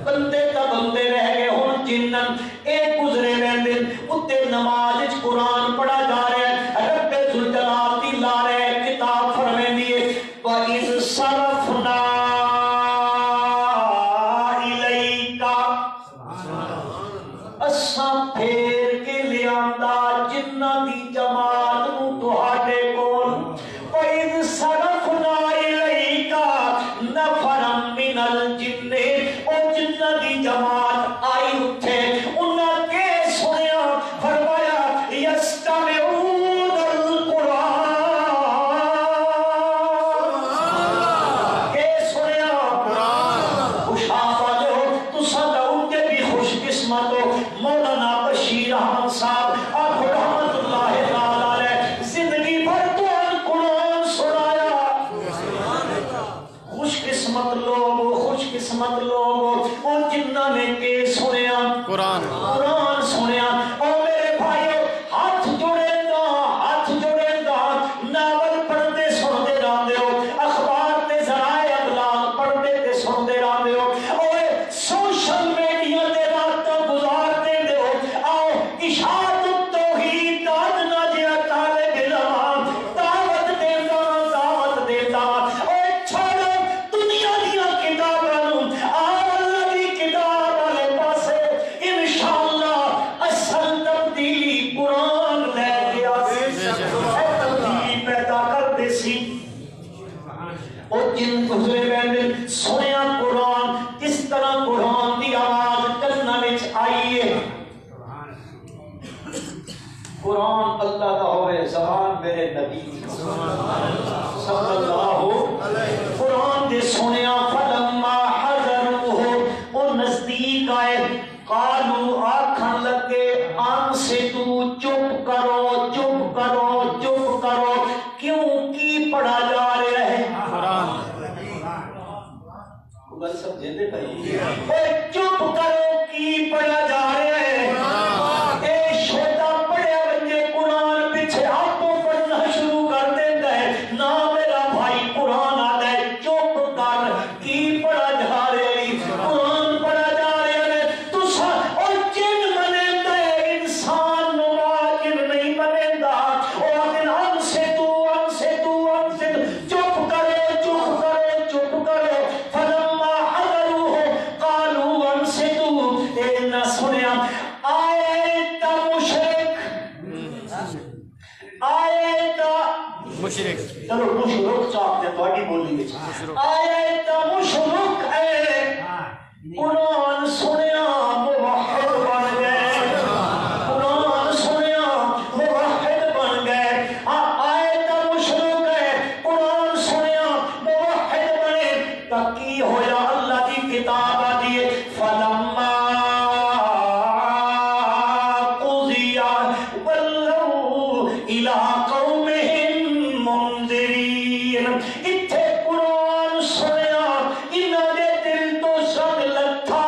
بندے کا بندے رہ گئے ہوں جنن ایک گزرے رہن دن اتے نماز قرآن پڑھا جا رہے ہیں، رب ذوالجلال دی لا رہے کتاب فرمین دیئے وَإِذْ صَرَفْنَا إِلَيْكَ اساں پھیر کے لیاندہ جنہ دی جماعت نو تہاڈے کول وَإِذْ صَرَفْنَا إِلَيْكَ نَفَرًا مِنَ الْجِنِّ او جنہ دی جماعت آئی اٹھے انہاں کے سنیا فرمایا يَسْتَمِعُونَ الْقُرْآنَ کے سنیا خوشحال والے ہو تساں دا اٹھے بھی خوش قسمت ہو۔ مولانا بشیر احمد صاحب آپ رحمت اللہ تعالی علیہ زندگی بھر تو قرآن سنایا۔ خوش قسمت لوگ، خوش قسمت لوگ وہ جنہ نے کے سنیا قرآن سنیا۔ اور میرے بھائیو ہاتھ جوڑے دا ناول پڑھتے سنتے جاندے ہو، اخبار تے ذرائع ابلاغ پڑھتے تے سنتے جاندے ہو، اور سوشل میڈیا تے راتاں گزارتے دے ہو۔ آؤ اشاعت التوحید دادنا جیا طالب علم دعوت دیتا اور چھوڑو دنیا دیا کتاباں نو، آؤ اللہ دی کتاب والے پاسے انشاءاللہ اصل تبدیلی قرآن لے گیا تبدیلی پیدا کر دے سی۔ اور جن گزرے بہن سنیا قرآن کس طرح قرآن دی آواز کرنا وچ آئی ہے۔ قرآن اللہ دا ہوئے زبان میرے نبی صلی اللہ قرآن دے سنیا فلما حضروہ او نزدیک آئے قالو آکھن لگے آن سے تو چپ کرو چپ کرو چپ کرو، کیوں کی پڑھا جا رہا ہے قرآن؟ کو گل سمجھے دے بھائی، اے چپ کرو کی پڑھا جا رہا ہے۔ اے چھوٹا پڑھیا بچے قرآن پیچھے آپ کو پڑھنا شروع کر دیتا ہے، نہ میرا بھائی قرآن آتا ہے چپ کر کی پڑھا جا رہا ہے، قرآن پڑھا جا رہا ہے۔ تو سا اور جن منیندہ ہے انسان نوا جن نہیں منیندہ، اور اگر ہم سے تو چپ کرو چپ کرو فلما حضروہ قالوا انصتوا، اے نہ سنیا آیت مشرک چلو مشرک چاہتے ہیں تھوڑی بولی گئی آیت مشرک ہے قرآن سنیا موحد بن گئے، قرآن سنیا موحد بن گئے۔ آیت مشرک ہے قرآن سنیا موحد بنے، تاکی ہویا اللہ دی کتاب آتی ہے فلما قضی ولوا الی قومہم منذرین۔ اتھے قرآن سنیا انہاں دے دل تو سگ لتھا،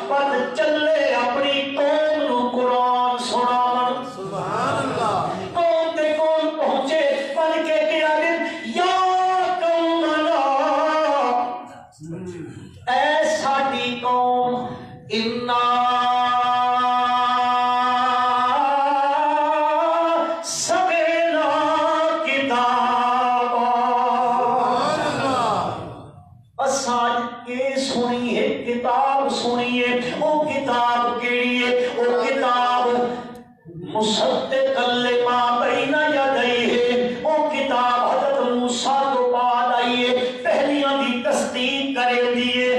پت چلے اپنی قوم نو قرآن سناون۔ سبحان اللہ۔ قوم دے کول پہنچے بن کے کیا دن یا قومنا، اے ساڈی قوم انا سمعنا کتابا، اساں کے سنی ہے کتاب سنی ہے، او کتاب کیڑی ہے؟ او کتاب مصدقا لما بین یدیہ، او کتاب حضرت موسیٰ تو بعد آئی ہے، پہلیاں دی تصدیق کرے دیئے۔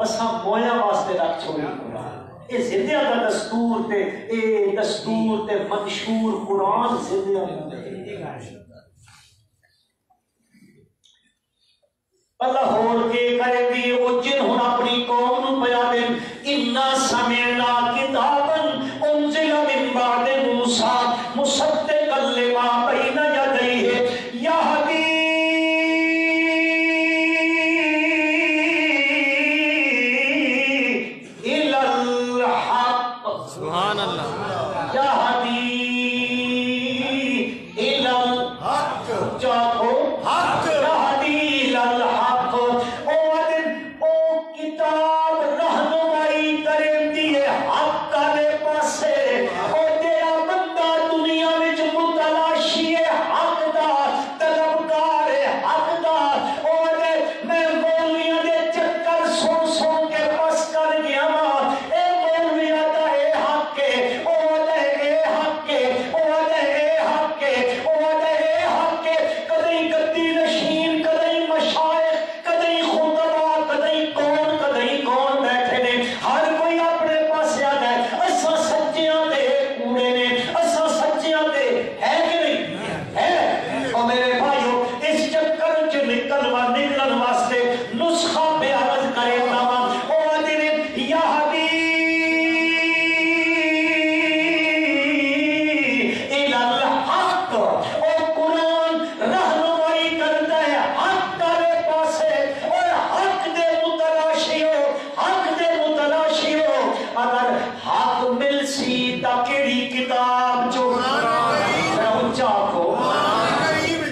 اساں مویا واسطے رکھ چھوڑی قرآن اے زندیاں دا دستور تے اے دستور تے منشور قرآن زندیاں دا اللہ ہور کے کرے دی او جن ہن اپنی قوم نو پیا دین انا سمعنا کتابا انزل من بعد موسیٰ مصدقا لما بین یدیہ یہدی الی الحق
سبحان اللہ
یہدی الی الحق چاہو حق یہدی الی الحق او کتاب رہنمائی کریں دیئے حق کرے پاسے او تیرا بندہ دنیا وچ متلاشی حق دا طلبگار حق دا او دے میں مولویاں دے چکر سن سن کے بس کر گیا ماں اے مولویاں دا اے حق کے او دے اے حق کے او دے اے حق کے او دے اے حق کے کدیں گدی نشین کدیں مشائخ کدیں خطبہ کدیں کون بیٹھے نے ہر کوئی اپنے پاس یاد ہے اساں سچیاں دے کوڑے نے اساں سچیاں دے ہے کہ نہیں ہے اور میرے بھائیو اس چکر چ نکلن واسطے نسخہ پہ عرض کرے ناما او آدھے نے یہدی الی الحق او قرآن رہنمائی کرتا ہے حق کرے پاسے اور حق دے متلاشیو اگر حق مل سی تا کیڑی کتاب جو اونچا آکھو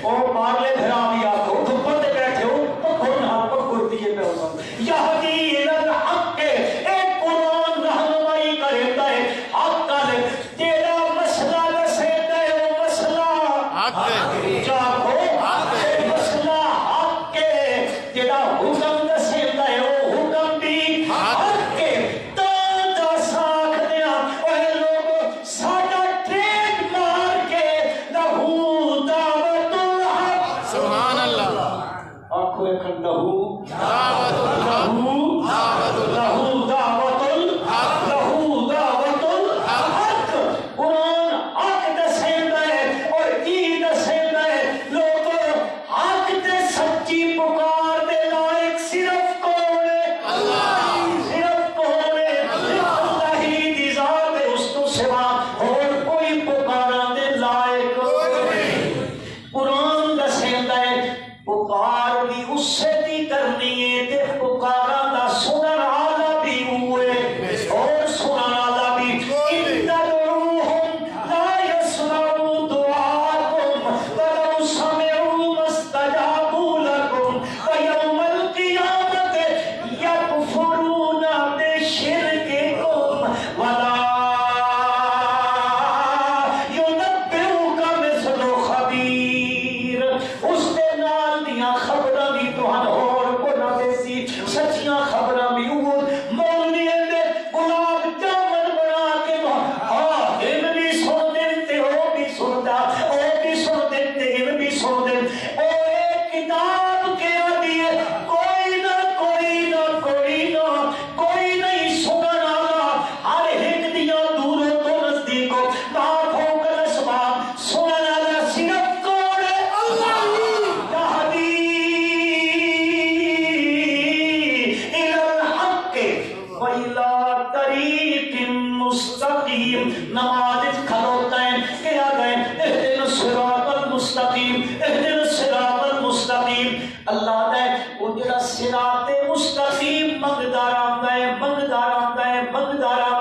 او مارلے بھرا بھی آکھو دھپر دے بیٹھے ہو پکھر نہ پکھر دیئے پہ ہوتا یہدی الی الحق ایک قرآن رہنمائی کرتا ہے حق کرے تیرا مسئلہ دسیتا ہے وہ مسئلہ
حق ہے
جاکو مسئلہ حق کے تیرا حکم دسیتا ہے وہ حکم بھی حق کے تا ساکھ دیا اے لوگ ساڈا ٹریڈ مار کے لہو دعوت الحق
سبحان اللہ
آنکھو ایک لہو
دعوت الحق
لہو دعوت الحق قرآن حق دسیندا ہے اور ای دسیندا ہے لوگ حق تے سچی پکار دے لائق صرف کون ہے صرف کون ہے اللہ ہی دی ذات ہے اس تو سوا اور کوئی پکارا دے لائق قرآن دسیندا ہے پکار بھی اس سے بھی کرنی ہے تے پکارا دا سنن والا بھی ہوئے اور سنن والا بھی ان تدعوہم لا يسمعوا دعاءکم ولو سمعوا ما استجابوا لکم ویوم القیامت یکفرون بشرککم ولا ينبئک مثل خبیر اس دے نال دیاں خبراں بھی تہاں ہور کو نہ دیسی سچیاں خبراں بھی وہ مولوی دے گلاب جامن بنا کے تو ہاں ان بھی سن دین تے او بھی سندا او بھی سن دین تے ان بھی سن دین او ایک کتاب کے دیے کوئی نہیں سنن والا ہر ایک دیاں دوروں تو نزدیکوں بات ہو کر اسباب سنن والا صرف کون ہے اللہ یہدی الی الحق وإلی طریق مستقیم نماز کھلوتا ہے کیا گئے اہدنا الصراط المستقیم اہدنا الصراط المستقیم اللہ دے وہ جڑا صراط مستقیم مقدار آمدہ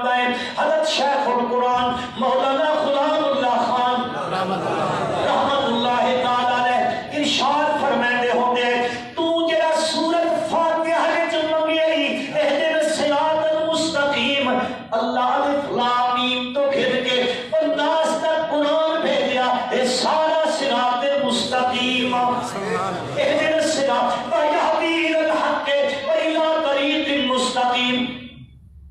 ہے حضرت شیخ القرآن مولانا غلام اللہ خان رحمت اللہ تعالیٰ علیہ ارشاد فرمائے ہوتے ہیں تو جڑا سورت فاتحہ وچ منگیئی اہدنا الصراط المستقیم اللہ الف لام میم تو گھر کے الناس تک قرآن بھیجیا اے سارا صراط مستقیم اہدنا الصراط ویہدی الی الحق وإلی طریق مستقیم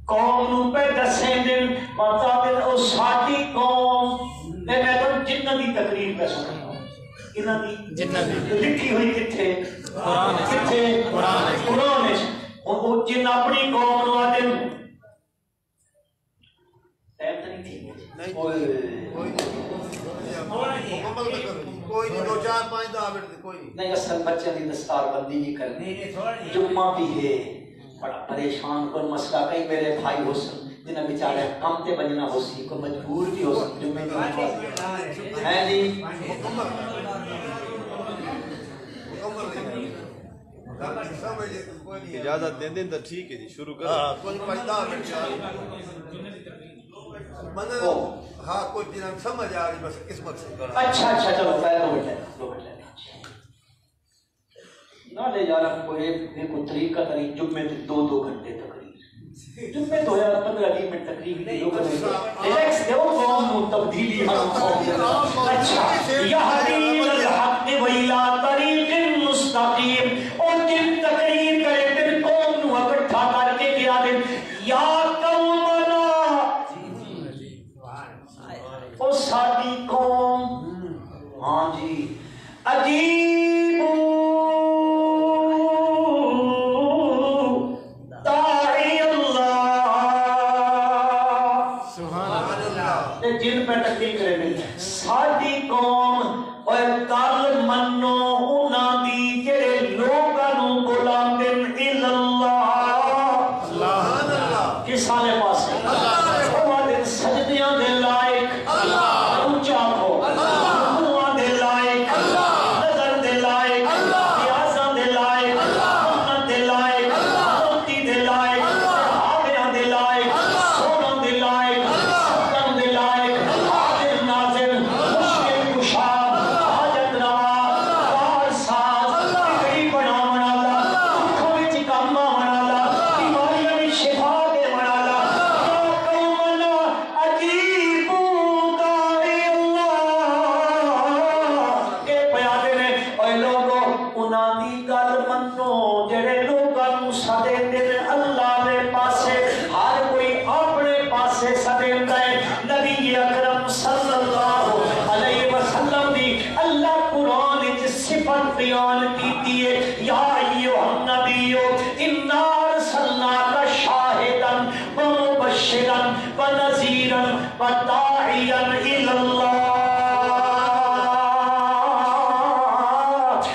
قوم نو پہ دسیں دن پتا دن او ساڈی قوم میں تو جنہ دی تقریر پہ سن رہا ہوں جنہ دی لکھی ہوئی کتھے قرآن ہے وہ جن اپنی قوم نو آدم ٹائم تو نہیں تھی
کوئی نہیں 2-4-5 منٹ کوئی
نہیں اصل بچے کی دستار بندی نہیں کرنی جمعہ بھی ہے بڑا پریشان کون مسئلہ کئی میرے بھائی ہو سن جنہیں بیچارے کم تے بجنا ہو سی کو مجبور بھی ہو سن جمعے کی ہے جی
اجازت دیں دیں تو ٹھیک ہے جی شروع کرو کوئی 5 منٹ ہاں کوئی دن سمجھ آ رہی بس قسمت سے
اچھا چلو پہلے 2 منٹ لے نہ لے جا رہا کوئی طریقہ تری جمعے میں 2 گھنٹے تقریب جمعے تو یار 15-20 منٹ تقریب ریلیکس دیو قوم تبدیلی اچھا یہدی الحق ویلا طریق مستقیم اور جن تقریر کرے پھر قوم نو اکٹھا کر کے کیا دے یا قومنا او ساری قوم ہاں جی عجیب جن پہ تقریر کرے مل ساری قوم اور کل منو انہاں دی جڑے لوکاں نو بلاندے اللہ اللہ کس والے پاسے اللہ دے سجدیاں دے لائق اللہ اونچا ہو اللہ دے لائق اللہ نظر دے لائق اللہ ریاضاں دے لائق اللہ دے لائق موتی دے لائق صحابیاں دے لائق سونا دے لائق سکن دے لائق حاضر ناظر مشکل کشا حاجت روا کار ساز بگڑی بناون والا دکھاں وچ کام آون والا بیماریاں وچ شفا دیون والا یا قومنا اجیبوا داعی اللہ اے پیارے نے اے لوگو انہاں دی گل منو جڑے لوکاں نو سدے دے اللہ دے پاسے ہر کوئی اپنے پاسے سدیندا ہے نبی اکرم صلی اللہ علیہ وسلم دی اللہ قرآن وچ صفت بیان کیتی ہے یا ایھا النبی انا ارسلناک شاہدا ومبشرا ونذیرا وداعیا الی اللہ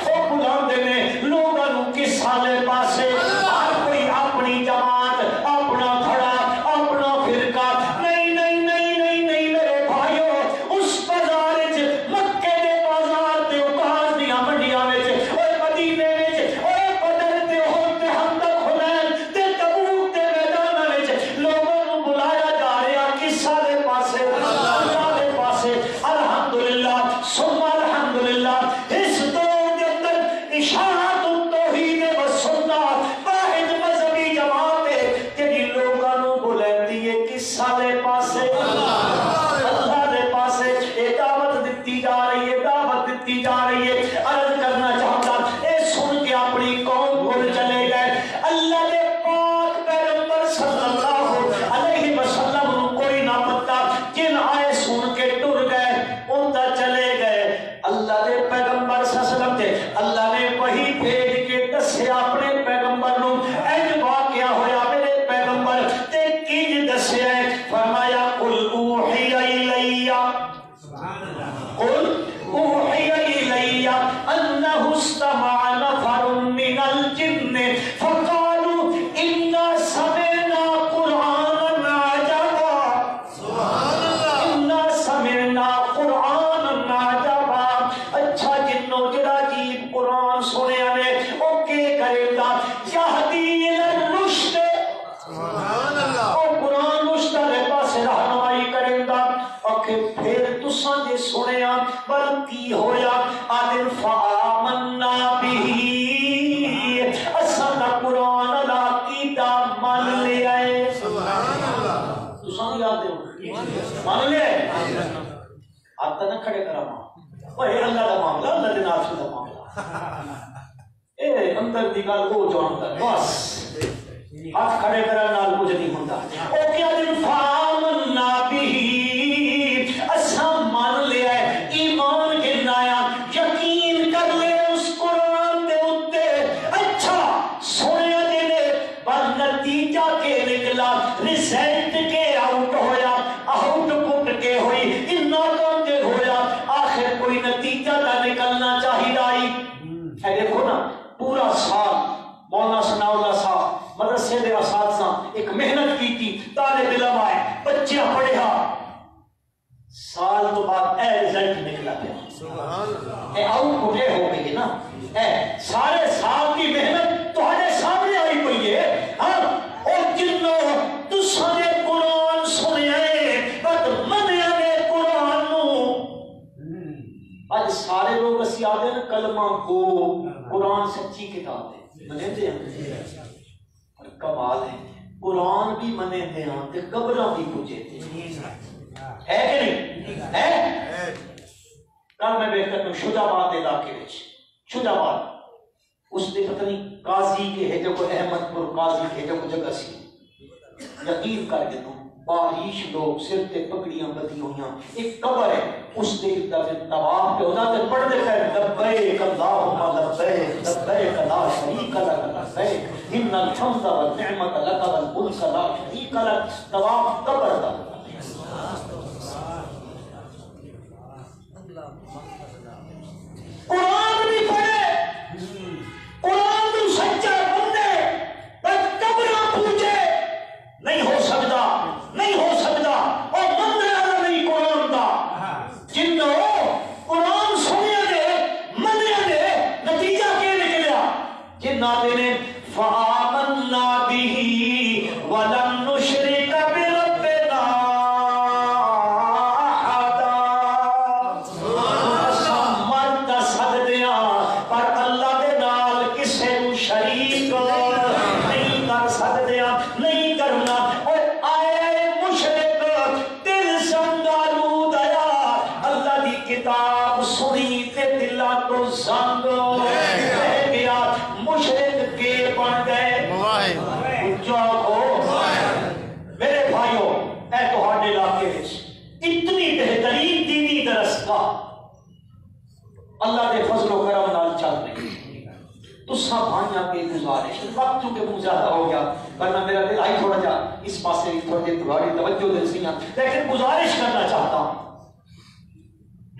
او بلاندے نے لوگاں نو کس والے پاسے ہر کوئی اپنی جماعت اپنا دھڑا اپنا فرقہ نہیں نہیں نہیں نہیں نہیں میرے بھائیو اس بازار وچ مکے دے بازار تے اوقاف دیاں منڈیاں وچ اوے مدینے وچ اوے بدر تے احد تے خندق حنین تے تبوک تے میداناں وچ لوگاں نو بلایا جا رہا کس والے پاسے اللہ دے پاسے الحمدللہ ثم الحمدللہ اس دور دے اندر اشاعت التوحید و سنت واحد مذہبی جماعت ہے جڑی لوگاں نو بلاندی ہے کس والے پاسے اللہ دے پاسے اے دعوت دتی جا رہی ہے دعوت دتی جا رہی ہے عرض کرنا چاہتا اے سن کے اپنی قوم کو چلے گئے اللہ دے پاک پیغمبر صلی اللہ علیہ وسلم نو کوئی نہ پتا جن آئے سن کے ٹر گئے اوندا چلے گئے اللہ دے پیغمبر صلی اللہ علیہ وسلم تے اللہ نے وحی بھیج کے دسیا اپنے پیغمبر نو اے واقعہ ہویا میرے پیغمبر تے کی دسیا ہے فرمایا قل اوحی الی قل اوحی الی انہ استمع نفر من الجن فقالوا انا سمعنا قرآنا عجبا انا سمعنا قرآنا عجبا اچھا جنو جڑا عجیب قرآن سنیا نے او کے کرے گا یہدی الی الرشد او قرآن رشد دے پاسے رہنمائی کرے گا اوکے پھر تساں جے سنیا بلکی ہویا آدم فآمنا بھی اساں دا قرآن اللہ کی دا من لے آئے تساں یاد دے من لے آپ تا نہ کھڑے کرا ماں وہ اللہ دا معاملہ اللہ دے نافذ دا معاملہ اے اندر دی گل وہ جانتا ہے بس ہاتھ کھڑے کرا نال کچھ نہیں ہوتا او کیا دن فآمنا بھی اساں مان لیا ہے ایمان گنایا یقین کر لے اس قرآن دے اتے اچھا سونے دے نتیجہ کے نکلا ریزلٹ کے آؤٹ ہویا آؤٹ پٹ کے ہوئی اتنا کام دے ہویا آخر کوئی نتیجہ نہ نکلنا چاہیے آئی دیکھو نا پورا سال مولانا ثناء اللہ صاحب مدرسے دے اساتذہ ایک محنت کی تھی طالب علم آئے بچے پڑھا سال تو بعد اے رزلٹ نکلا پیا اے آؤٹ پٹ ہو گئی نا اے سارے سال کی محنت تہاڈے سامنے آئی پئی ہے ہاں اور جنوں تساں نے قرآن سنیا ہے بس منیا نے قرآن نو آج سارے لوگ اسی آدھے نا کلمہ کو قرآن سچی کتاب ہے منے دے ہیں اور کمال ہے قرآن بھی منے دے ہیں تے قبرہ بھی پوچھے تھے ہے کہ نہیں ہے کل میں بہتر میں شجاباد علاقے میں شجاباد اس نے پتہ نہیں قاضی کے ہے جو کوئی احمد پور قاضی کے جو کوئی جگہ سی یقین کر کے تو باریش لوگ سر تے پگڑیاں بدی ہویاں ایک قبر ہے اس دے طواف پہ ہوتا تے پڑھ دے کر لبیک اللہم لبیک لبیک لا شریک لک لبیک ان الحمد والنعمت لک والملک لا شریک لک طواف قبر دا قرآن بھی پڑھے قرآن بھی سچا بندے پر قبرہ پوچھے نہیں ہو سکتا نہیں ہو سکتا اور مندر والا نہیں قرآن کا جنوں قرآن سنیا دے منیا دے نتیجہ کیا نکلیا جنہ نے فآمنا به ولم نشرک بربنا میرے بھائیوں اے تہاڈے علاقے وچ اتنی بہترین دینی درسگاہ اللہ دے فضل و کرم نال چل رہی تساں بھائیاں کے گزارش وقت چونکہ بہت زیادہ ہو گیا ورنہ میرا دل آئی تھوڑا جا اس پاسے تھوڑی دیر تمہاری توجہ دل سی لیکن گزارش کرنا چاہتا ہوں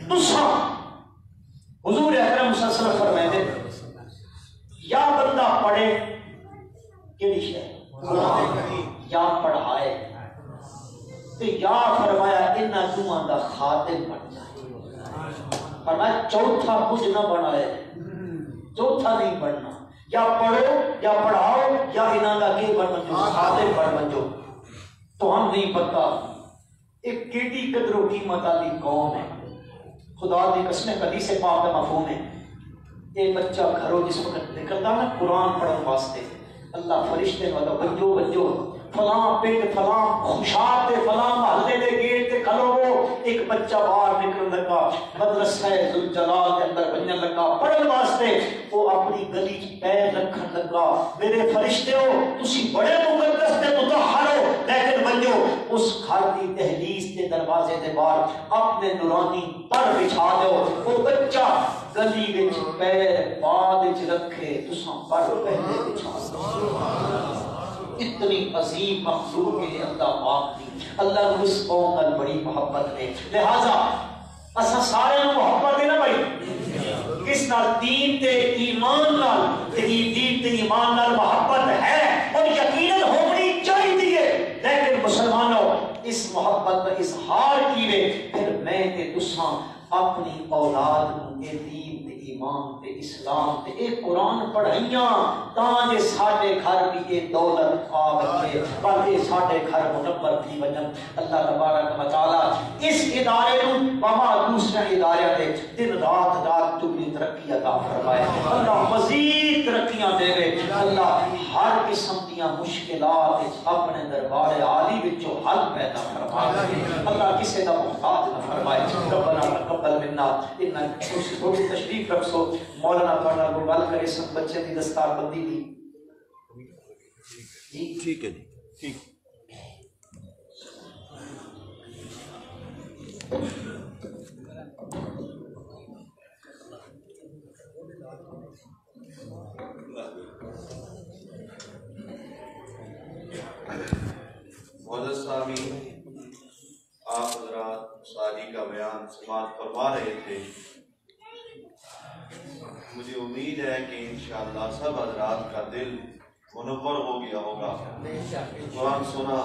تساں حضور اکرم صلی اللہ علیہ وسلم فرمائے تھے یا بندہ پڑھے کیڑی شے یا پڑھائے تو یا فرمایا انہاں دوہاں دا خادم بن جائے فرمایا چوتھا کچھ نہ بنائے چوتھا نہیں بننا یا پڑھو یا پڑھاؤ یا انہاں دا کی بن جو خادم بن جو تو ہم نہیں پتا ایک کیڑی قدر و قیمت والی قوم ہے خدا دی قسم حدیث پاک کا مفہوم ہے ایک بچہ گھروں جس وقت نکلتا نا قرآن پڑھنے واسطے اللہ فرشتے والا بنجو بنجو فلاں پیٹ فلاں خوشات تے فلاں محلے دے گیٹ تے کھلو ایک بچہ باہر نکل لگا مدرسہ ذوالجلال کے اندر بننے لگا پڑھن واسطے وہ اپنی گلی پیر رکھن لگا میرے فرشتے ہو تسی بڑے مقدس تے مطہر ہو لیکن بنجو اس گھر کی دہلیز تے دروازے دے باہر اپنے نورانی پر بچھا دو وہ بچہ گلی وچ پیر بعد وچ رکھے تساں پر پہلے بچھا دو اتنی عظیم مخلوق ہے اللہ پاک دی اللہ کو اس قوم نال بڑی محبت ہے لہذا اساں سارے نوں محبت ہے نا بھائی کس نال دین تے ایمان نال دین تے ایمان نال محبت ہے اور یقیناً ہونی چاہیے لیکن مسلمانوں اس محبت کا اظہار کیویں پھر میں تے تساں اپنی اولاد نوں دین تے ایمان تے اسلام تے اے قرآن پڑھائیاں تاں جے ساڈے گھر بھی اے دولت آ بچے بلکہ ساڈے گھر منور تھی وجن اللہ تبارک و تعالی اس ادارے نوں وما دوسرے ادارے دے دن رات چگلی ترقی عطا فرمائے اللہ مزید ترقیاں دے اللہ ہر قسم دیاں مشکلات اپنے دربار عالی وچوں حل پیدا فرمائے اللہ کسے دا محتاج نہ فرمائے ربنا تقبل منا انک تھوڑی تشریف رکھو مولانا پڑھنا کو گل کرے سب بچے دی دستار بندی دی جی
ٹھیک ہے جی ٹھیک
معزز سامعین، آپ حضرات شادی کا بیان سماعت فرما رہے تھے. مجھے امید ہے کہ انشاءاللہ سب حضرات کا دل منور ہو گیا ہوگا. قرآن سنا